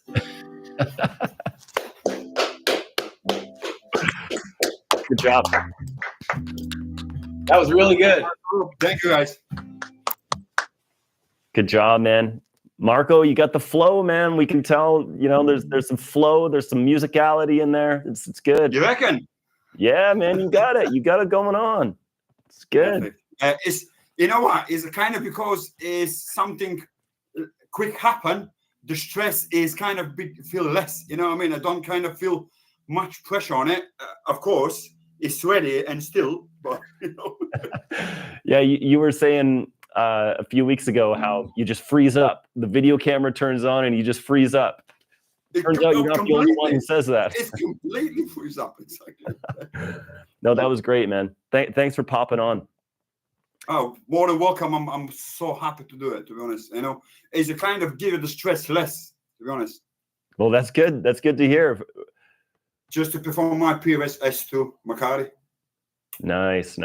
Good job. That was really good. Thank you, guys. Good job, man. Marco, you got the flow, man. We can tell, there's some flow, there's some musicality in there. It's good. You reckon? Yeah, man, you got it. You got it going on. It's good. It's, you know what? It's kind of because it's something quick happen. The stress is kind of feel less. You know what I mean? I don't kind of feel much pressure on it. Of course, it's sweaty and still, but Yeah, you were saying a few weeks ago how you just freeze up. The video camera turns on and you just freeze up. Turns out you're not the only one who says that. It's completely freeze up. Exactly. No, that was great, man. Thanks for popping on. Oh, more than welcome. I'm so happy to do it, to be honest. It's a kind of give the stress less, to be honest. Well, that's good. That's good to hear. Just to perform my PRS S2 Macari. Nice.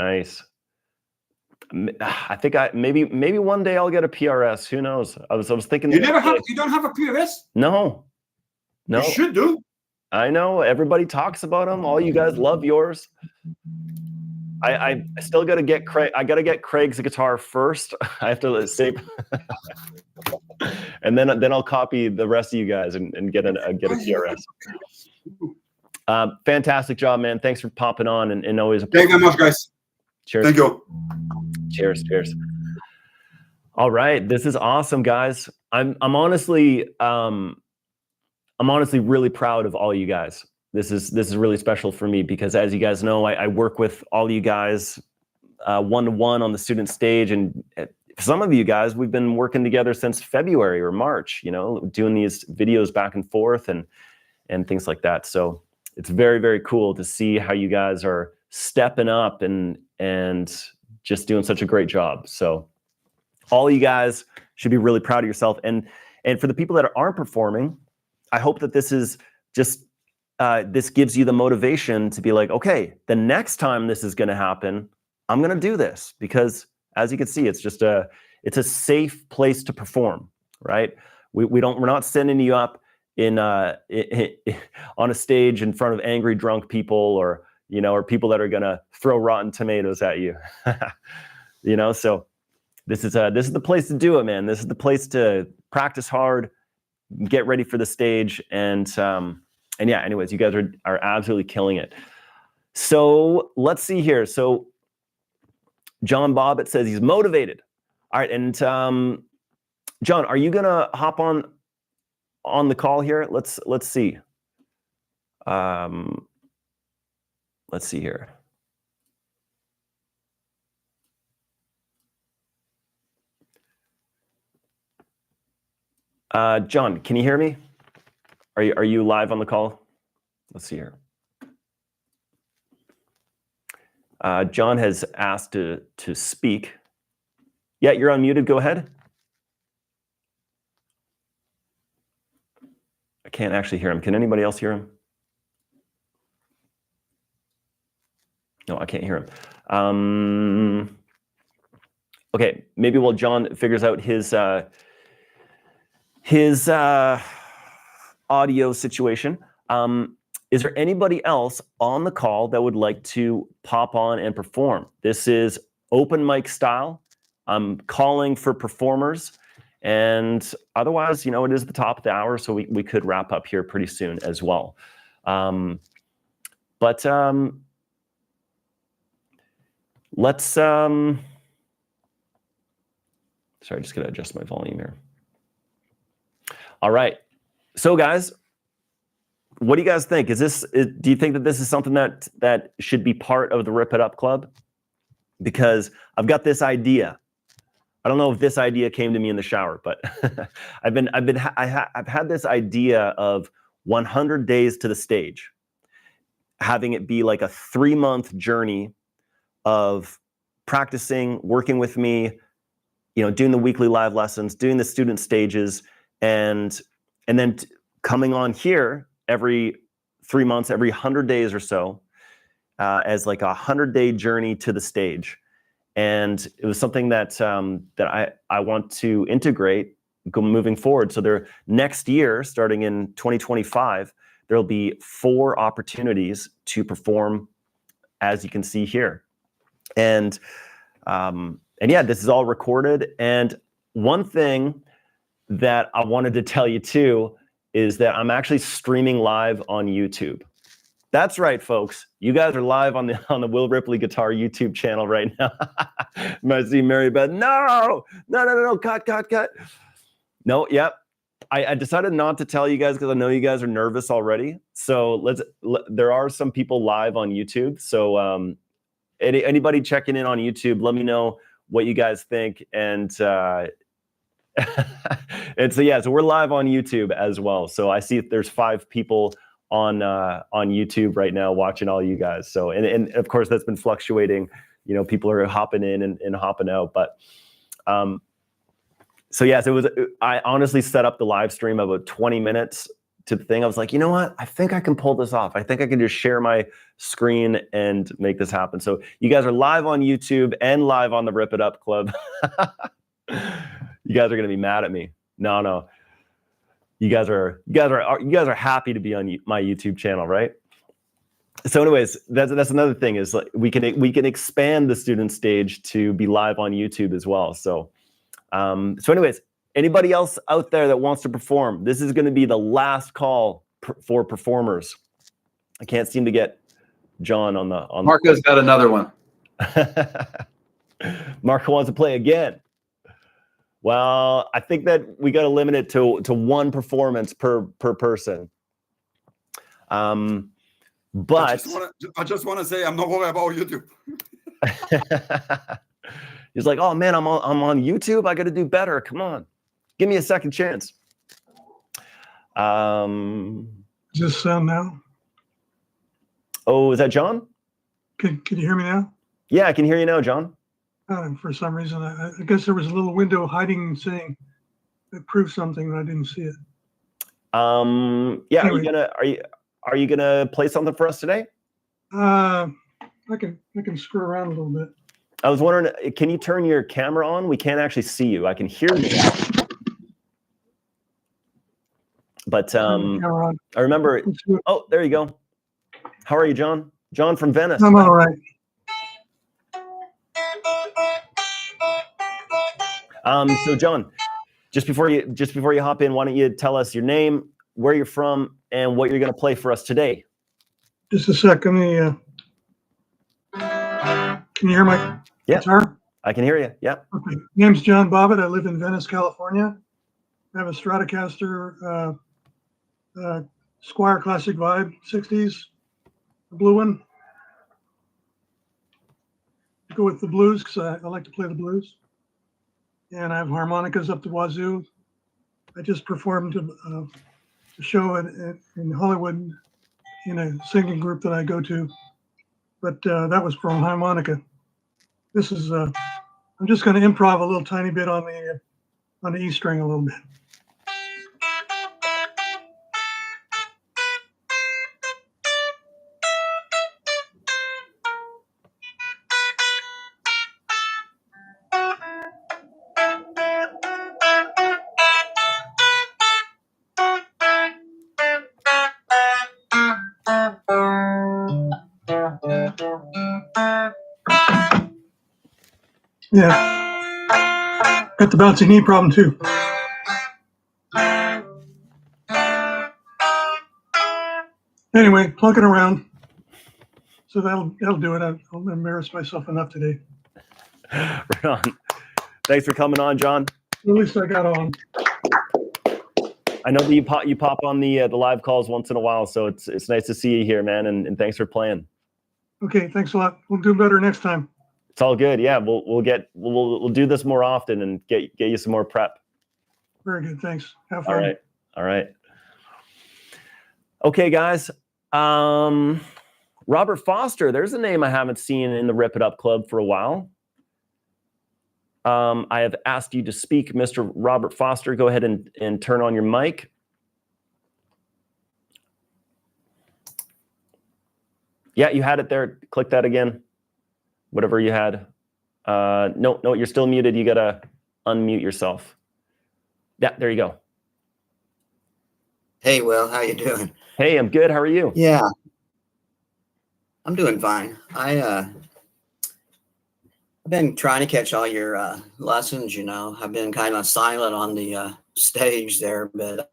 I think maybe one day I'll get a PRS. Who knows? I was thinking. You don't have a PRS? No. You should do. I know everybody talks about them. All you guys love yours. I still got to get Craig. I got to get Craig's guitar first. I have to save, and then I'll copy the rest of you guys and get a PRS. Fantastic job, man. Thanks for popping on and always. Thank you very much, guys. Cheers. Thank you. Cheers. All right, this is awesome, guys. I'm honestly really proud of all you guys. This is really special for me because, as you guys know, I work with all you guys one-to-one on the student stage, and some of you guys we've been working together since February or March. Doing these videos back and forth and things like that. So it's very, very cool to see how you guys are stepping up and just doing such a great job. So all you guys should be really proud of yourself. And for the people that aren't performing, I hope that this is just this gives you the motivation to be like, okay, the next time this is going to happen, I'm going to do this, because as you can see, it's a safe place to perform, right? We're not sending you up on a stage in front of angry drunk people or people that are going to throw rotten tomatoes at you. So this is the place to do it, man. This is the place to practice hard, get ready for the stage, and yeah, anyways, you guys are absolutely killing it. So let's see here. So John Bobbitt says he's motivated. All right, and John, are you gonna hop on the call here? Let's see. Let's see here. John, can you hear me? Are you live on the call? Let's see here. John has asked to speak. Yeah, you're unmuted. Go ahead. I can't actually hear him. Can anybody else hear him? No, I can't hear him. Okay, maybe while John figures out his audio situation, is there anybody else on the call that would like to pop on and perform? This is open mic style. I'm calling for performers, and otherwise, it is the top of the hour, so we could wrap up here pretty soon as well. Let's sorry, just gonna adjust my volume here. All right, so guys, what do you guys think? Do you think that this is something that should be part of the Rip It Up Club? Because I've got this idea. I don't know if this idea came to me in the shower, but I've had this idea of 100 days to the stage, having it be like a 3-month journey of practicing, working with me, doing the weekly live lessons, doing the student stages, and then coming on here every 3 months, every 100 days or so, as like a 100-day journey to the stage. And it was something that I want to integrate moving forward. So next year, starting in 2025, there'll be 4 opportunities to perform, as you can see here. And yeah, this is all recorded. And one thing that I wanted to tell you too is that I'm actually streaming live on YouTube. That's right, folks. You guys are live on the Will Ripley Guitar YouTube channel right now. You might see Mary Beth. No, cut. No, yep. I decided not to tell you guys because I know you guys are nervous already. So there are some people live on YouTube. So anybody checking in on YouTube, let me know what you guys think. And and so yeah, so we're live on YouTube as well. So I see there's 5 people on YouTube right now watching all you guys. So and of course that's been fluctuating. People are hopping in and hopping out. But so yes, I honestly set up the live stream about 20 minutes to the thing. I was like, you know what? I think I can pull this off. I think I can just share my screen and make this happen. So you guys are live on YouTube and live on the Rip It Up Club. You guys are gonna be mad at me. No. You guys are happy to be on my YouTube channel, right? So anyways, that's another thing is like we can expand the student stage to be live on YouTube as well. So anyways, anybody else out there that wants to perform, this is going to be the last call for performers. I can't seem to get John on the Marco's got another one. Marco wants to play again. Well, I think that we got to limit it to 1 performance per person. But I just want to say I'm not worried about YouTube. He's like, oh man, I'm on YouTube. I got to do better. Come on, give me a second chance. Does this sound now? Oh, is that John? Can you hear me now? Yeah, I can hear you now, John. For some reason, I guess there was a little window hiding saying it proved something, and I didn't see it. Yeah, anyway. Are you gonna play something for us today? I can screw around a little bit. I was wondering, can you turn your camera on? We can't actually see you. I can hear you. But I remember. Oh, there you go. How are you, John? John from Venice. I'm all right. So John, just before you hop in, why don't you tell us your name, where you're from, and what you're going to play for us today? Just a sec. Can you hear my guitar? I can hear you. Yeah. Okay. Name's John Bobbitt. I live in Venice, California. I have a Stratocaster Squire Classic Vibe 60s, a blue one. I go with the blues because I like to play the blues. And I have harmonicas up the wazoo. I just performed a show in Hollywood in a singing group that I go to, but that was for harmonica. This is I'm just going to improv a little tiny bit on the E string a little bit. Yeah, got the bouncy knee problem too. Anyway, plunking around. So that'll do it. I'll embarrass myself enough today. Right on. Thanks for coming on, John. At least I got on. I know that you pop on the live calls once in a while, so it's nice to see you here, man, and thanks for playing. Okay, thanks a lot. We'll do better next time. It's all good. Yeah, we'll do this more often and get you some more prep. Very good. Thanks. Have fun. All right. Okay, guys. Robert Foster, there's a name I haven't seen in the Rip It Up Club for a while. I have asked you to speak, Mr. Robert Foster. Go ahead and turn on your mic. Yeah, you had it there. Click that again. Whatever you had. No, you're still muted. You gotta unmute yourself. Yeah, there you go. Hey, Will, how you doing? Hey, I'm good. How are you? Yeah, I'm doing fine. I've been trying to catch all your lessons. I've been kind of silent on the stage there, but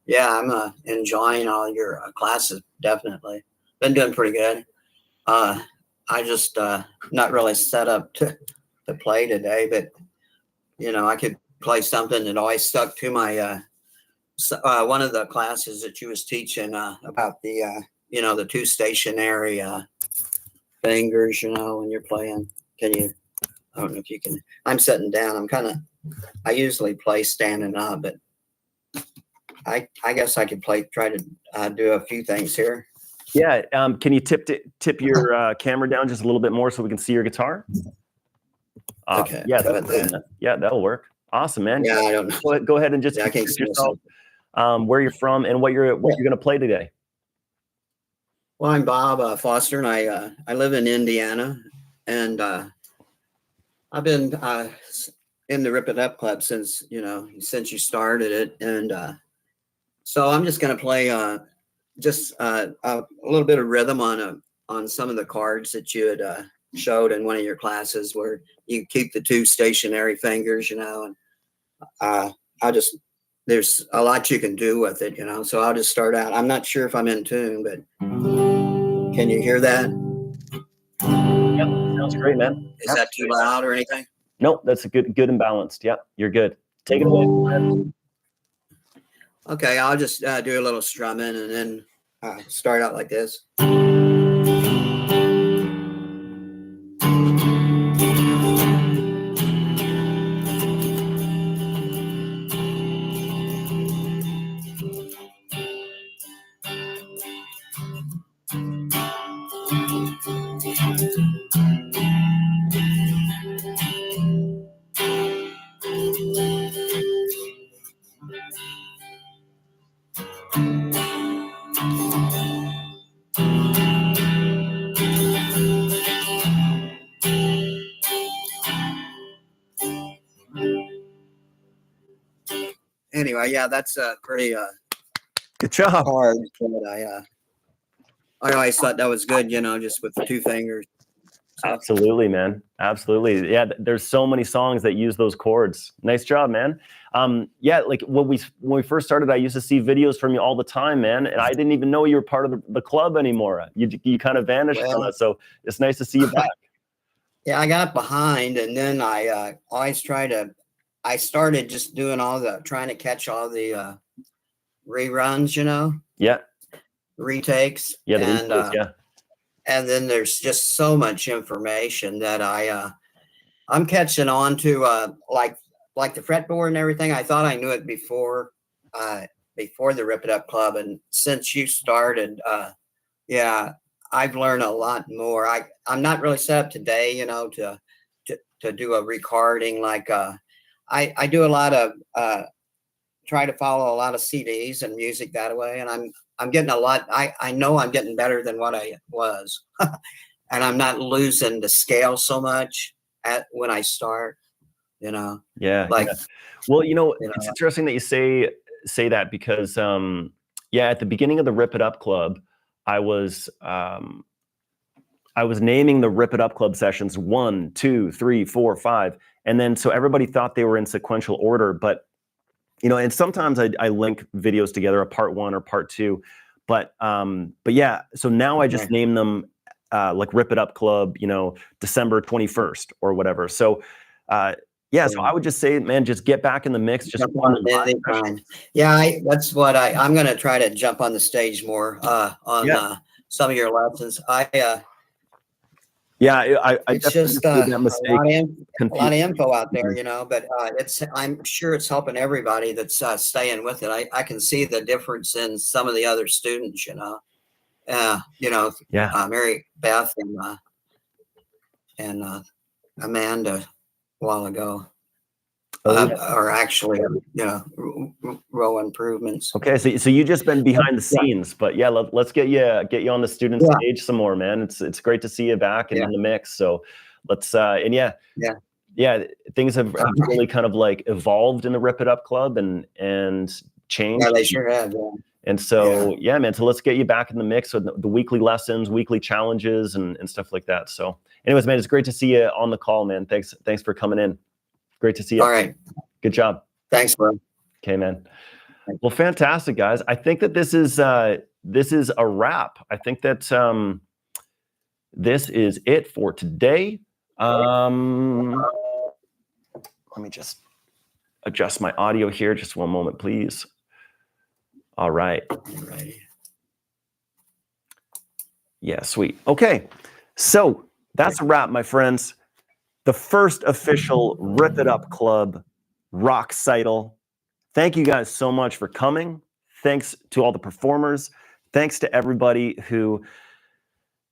yeah, I'm enjoying all your classes. Definitely, been doing pretty good. I just not really set up to play today, but I could play something that always stuck to my one of the classes that you was teaching about the the two stationary fingers, when you're playing. Can you? I don't know if you can. I'm sitting down. I usually play standing up, but I guess I could try to do a few things here. Yeah. Can you tip your camera down just a little bit more so we can see your guitar? Okay. Yeah, that'll work. Awesome, man. Yeah, I don't know. Go ahead and just introduce yourself, where you're from, and what you're going to play today. Well, I'm Bob Foster, and I live in Indiana, and I've been in the Rip It Up Club since you started it, and so I'm just going to play just a little bit of rhythm on some of the cards that you had showed in one of your classes, where you keep the two stationary fingers, and there's a lot you can do with it, so I'll just start out. I'm not sure if I'm in tune, but can you hear that? Yep, sounds great, man. Is that too loud or anything? Nope, that's a good and balanced. Yep, you're good. Take it away. Okay, I'll just do a little strumming and then start out like this. Anyway, yeah, that's pretty good job. Hard, but I always thought that was good, just with the two fingers. So. Absolutely, man. Absolutely. Yeah, there's so many songs that use those chords. Nice job, man. Yeah, like when we first started, I used to see videos from you all the time, man, and I didn't even know you were part of the club anymore. You kind of vanished from us, so it's nice to see you back. Yeah, I got behind, and then I always I started just doing trying to catch all the reruns, Yeah. Retakes. Yeah, and retakes, yeah. And then there's just so much information that I'm catching on to, like the fretboard and everything. I thought I knew it before the Rip It Up Club, and since you started, yeah, I've learned a lot more. I'm not really set up today, to do a recording. Like I do a lot of try to follow a lot of CDs and music that way, and I'm getting a lot. I know I'm getting better than what I was, and I'm not losing the scale so much when I start. Yeah. Like, yeah. Well, it's interesting that you say that, because at the beginning of the Rip It Up Club, I was naming the Rip It Up Club sessions 1, 2, 3, 4, 5, and then so everybody thought they were in sequential order, but. And sometimes I link videos together, a part 1 or part 2, but yeah. So now I just name them like Rip It Up Club, December 21st or whatever. So yeah, so I would just say, man, just get back in the mix. Just Jump on anytime. Yeah, that's what I'm going to try to jump on the stage more on some of your lessons. Yeah, I it's definitely just made that a mistake. lot of info out there, you know, but I'm sure it's helping everybody that's staying with it. I can see the difference in some of the other students, you know. Mary Beth and Amanda a while ago. Or actually, row improvements. Okay, so you just been behind the scenes, but yeah, let's get you on the student stage some more, man. It's great to see you back and in the mix. So let's things have really kind of like evolved in the Rip It Up Club and changed. Yeah, they sure have. Yeah. And so man, so let's get you back in the mix with the weekly lessons, weekly challenges, and stuff like that. So, anyways, man, it's great to see you on the call, man. Thanks for coming in. Great to see you. All right. Good job. Thanks, bro. Okay, man. Well, fantastic, guys. I think that this is a wrap. I think that this is it for today. Let me just adjust my audio here. Just one moment, please. All right. Yeah, sweet. Okay. So that's a wrap, my friends. The first official Rip It Up Club Recital. Thank you guys so much for coming. Thanks to all the performers. Thanks to everybody who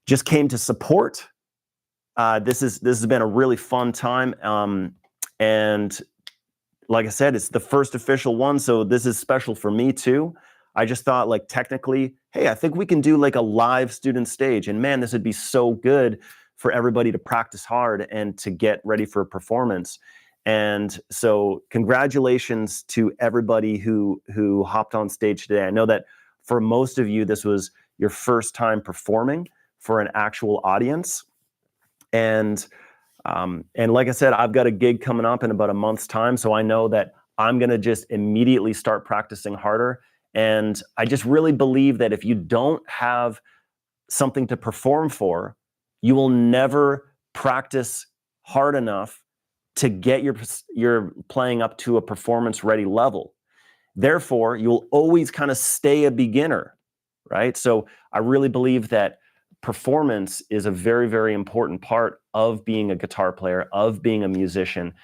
just came to support. This has been a really fun time. And like I said, it's the first official one, so this is special for me too. I just thought, like, technically, hey, I think we can do like a live student stage, and man, this would be so good for everybody to practice hard and to get ready for a performance. And so congratulations to everybody who hopped on stage today. I know that for most of you, this was your first time performing for an actual audience. And like I said, I've got a gig coming up in about a month's time. So I know that I'm going to just immediately start practicing harder. And I just really believe that if you don't have something to perform for, you will never practice hard enough to get your playing up to a performance ready level. Therefore, you'll always kind of stay a beginner, right? So I really believe that performance is a very, very important part of being a guitar player, of being a musician.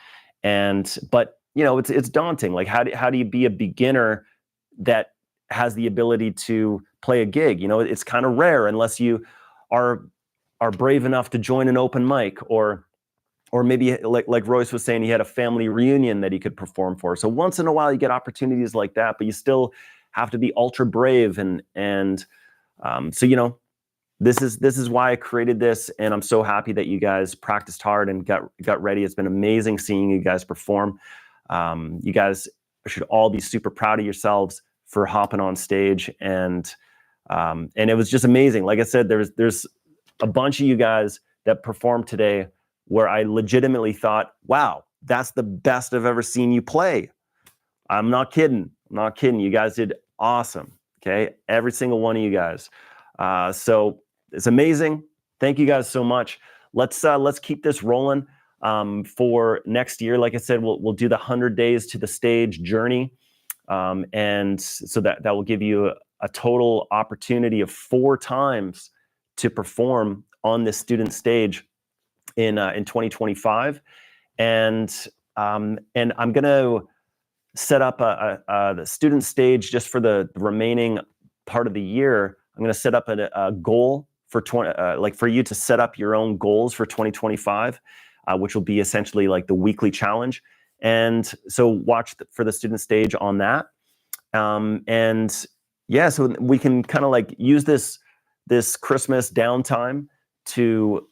But you know, it's daunting. Like, how do you be a beginner that has the ability to play a gig? You know, it's kind of rare unless you are brave enough to join an open mic, or maybe like Royce was saying, he had a family reunion that he could perform for. So once in a while you get opportunities like that, but you still have to be ultra brave. So, you know, this is why I created this. And I'm so happy that you guys practiced hard and got ready. It's been amazing seeing you guys perform. You guys should all be super proud of yourselves for hopping on stage. And it was just amazing. Like I said, there's a bunch of you guys that performed today where I legitimately thought, wow, that's the best I've ever seen you play. I'm not kidding. You guys did awesome. Okay. Every single one of you guys. So it's amazing. Thank you guys so much. Let's keep this rolling for next year. Like I said, we'll do the 100 days to the stage journey. And so that will give you a total opportunity of 4 times to perform on this student stage in 2025. And I'm going to set up the student stage just for the remaining part of the year. I'm going to set up a goal for for you to set up your own goals for 2025, which will be essentially like the weekly challenge. And so watch for the student stage on that. So we can kind of like use this Christmas downtime to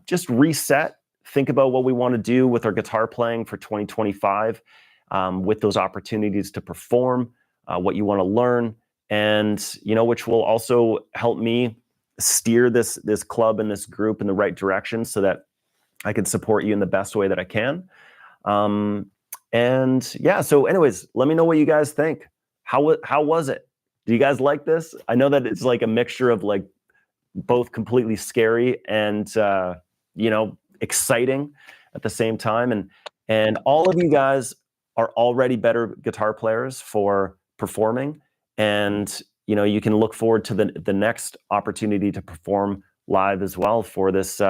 just reset, think about what we want to do with our guitar playing for 2025, with those opportunities to perform, what you want to learn, and you know, which will also help me steer this club and this group in the right direction so that I can support you in the best way that I can. So anyways, let me know what you guys think. How was it? Do you guys like this? I know that it's like a mixture of like both completely scary and you know, exciting at the same time. And And all of you guys are already better guitar players for performing. And, you know, you can look forward to the next opportunity to perform live as well for this,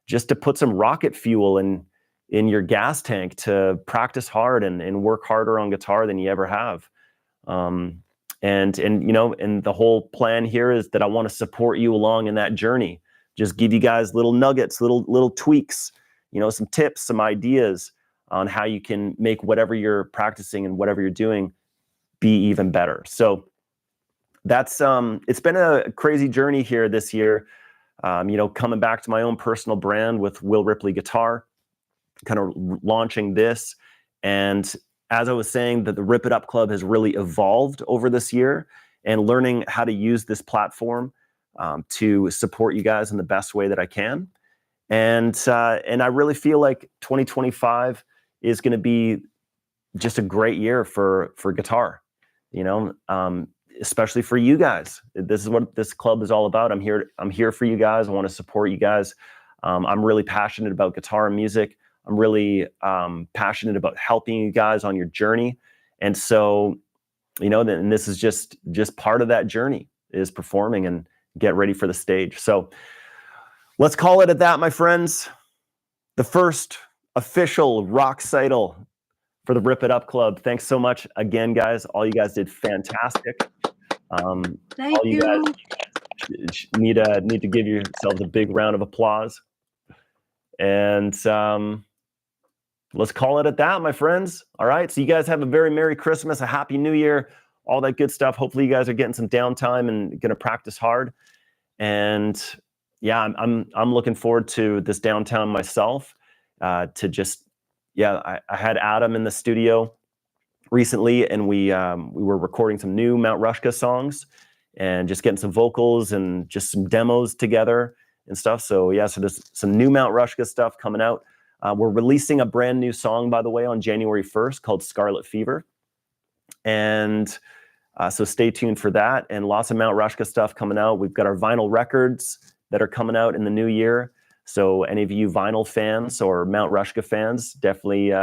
just to put some rocket fuel in your gas tank to practice hard and work harder on guitar than you ever have. And you know, and the whole plan here is that I want to support you along in that journey. Just give you guys little nuggets, little tweaks, you know, some tips, some ideas on how you can make whatever you're practicing and whatever you're doing be even better. So that's it's been a crazy journey here this year. You know, coming back to my own personal brand with Will Ripley Guitar, kind of launching this. And as I was saying, that the Rip It Up Club has really evolved over this year, and learning how to use this platform to support you guys in the best way that I can. And I really feel like 2025 is going to be just a great year for guitar, you know, especially for you guys. This is what this club is all about. I'm here for you guys. I want to support you guys. I'm really passionate about guitar and music. I'm really passionate about helping you guys on your journey. And so, you know, and this is just part of that journey, is performing and get ready for the stage. So let's call it at that, my friends. The first official Recital for the Rip It Up Club. Thanks so much again, guys. All you guys did fantastic. Thank all you guys need to give yourselves a big round of applause. And let's call it at that, my friends. All right. So you guys have a very Merry Christmas, a Happy New Year, all that good stuff. Hopefully you guys are getting some downtime and going to practice hard. And yeah, I'm looking forward to this downtime myself. To just, I had Adam in the studio recently, and we were recording some new Mount Rushmore songs and just getting some vocals and just some demos together and stuff. So yeah, so there's some new Mount Rushmore stuff coming out. We're releasing a brand new song, by the way, on January 1st called Scarlet Fever. And so stay tuned for that, and lots of Mount Rushmore stuff coming out. We've got our vinyl records that are coming out in the new year. So any of you vinyl fans or Mount Rushmore fans, definitely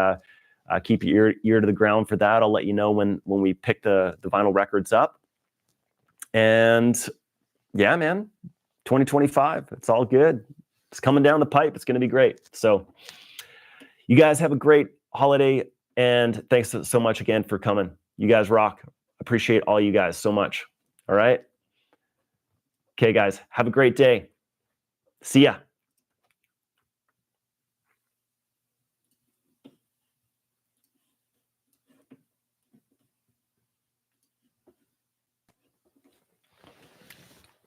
keep your ear to the ground for that. I'll let you know when we pick the vinyl records up. And yeah, man, 2025, it's all good. It's coming down the pipe. It's going to be great. So you guys have a great holiday, and thanks so much again for coming. You guys rock. Appreciate all you guys so much. All right. Okay, guys, have a great day. See ya.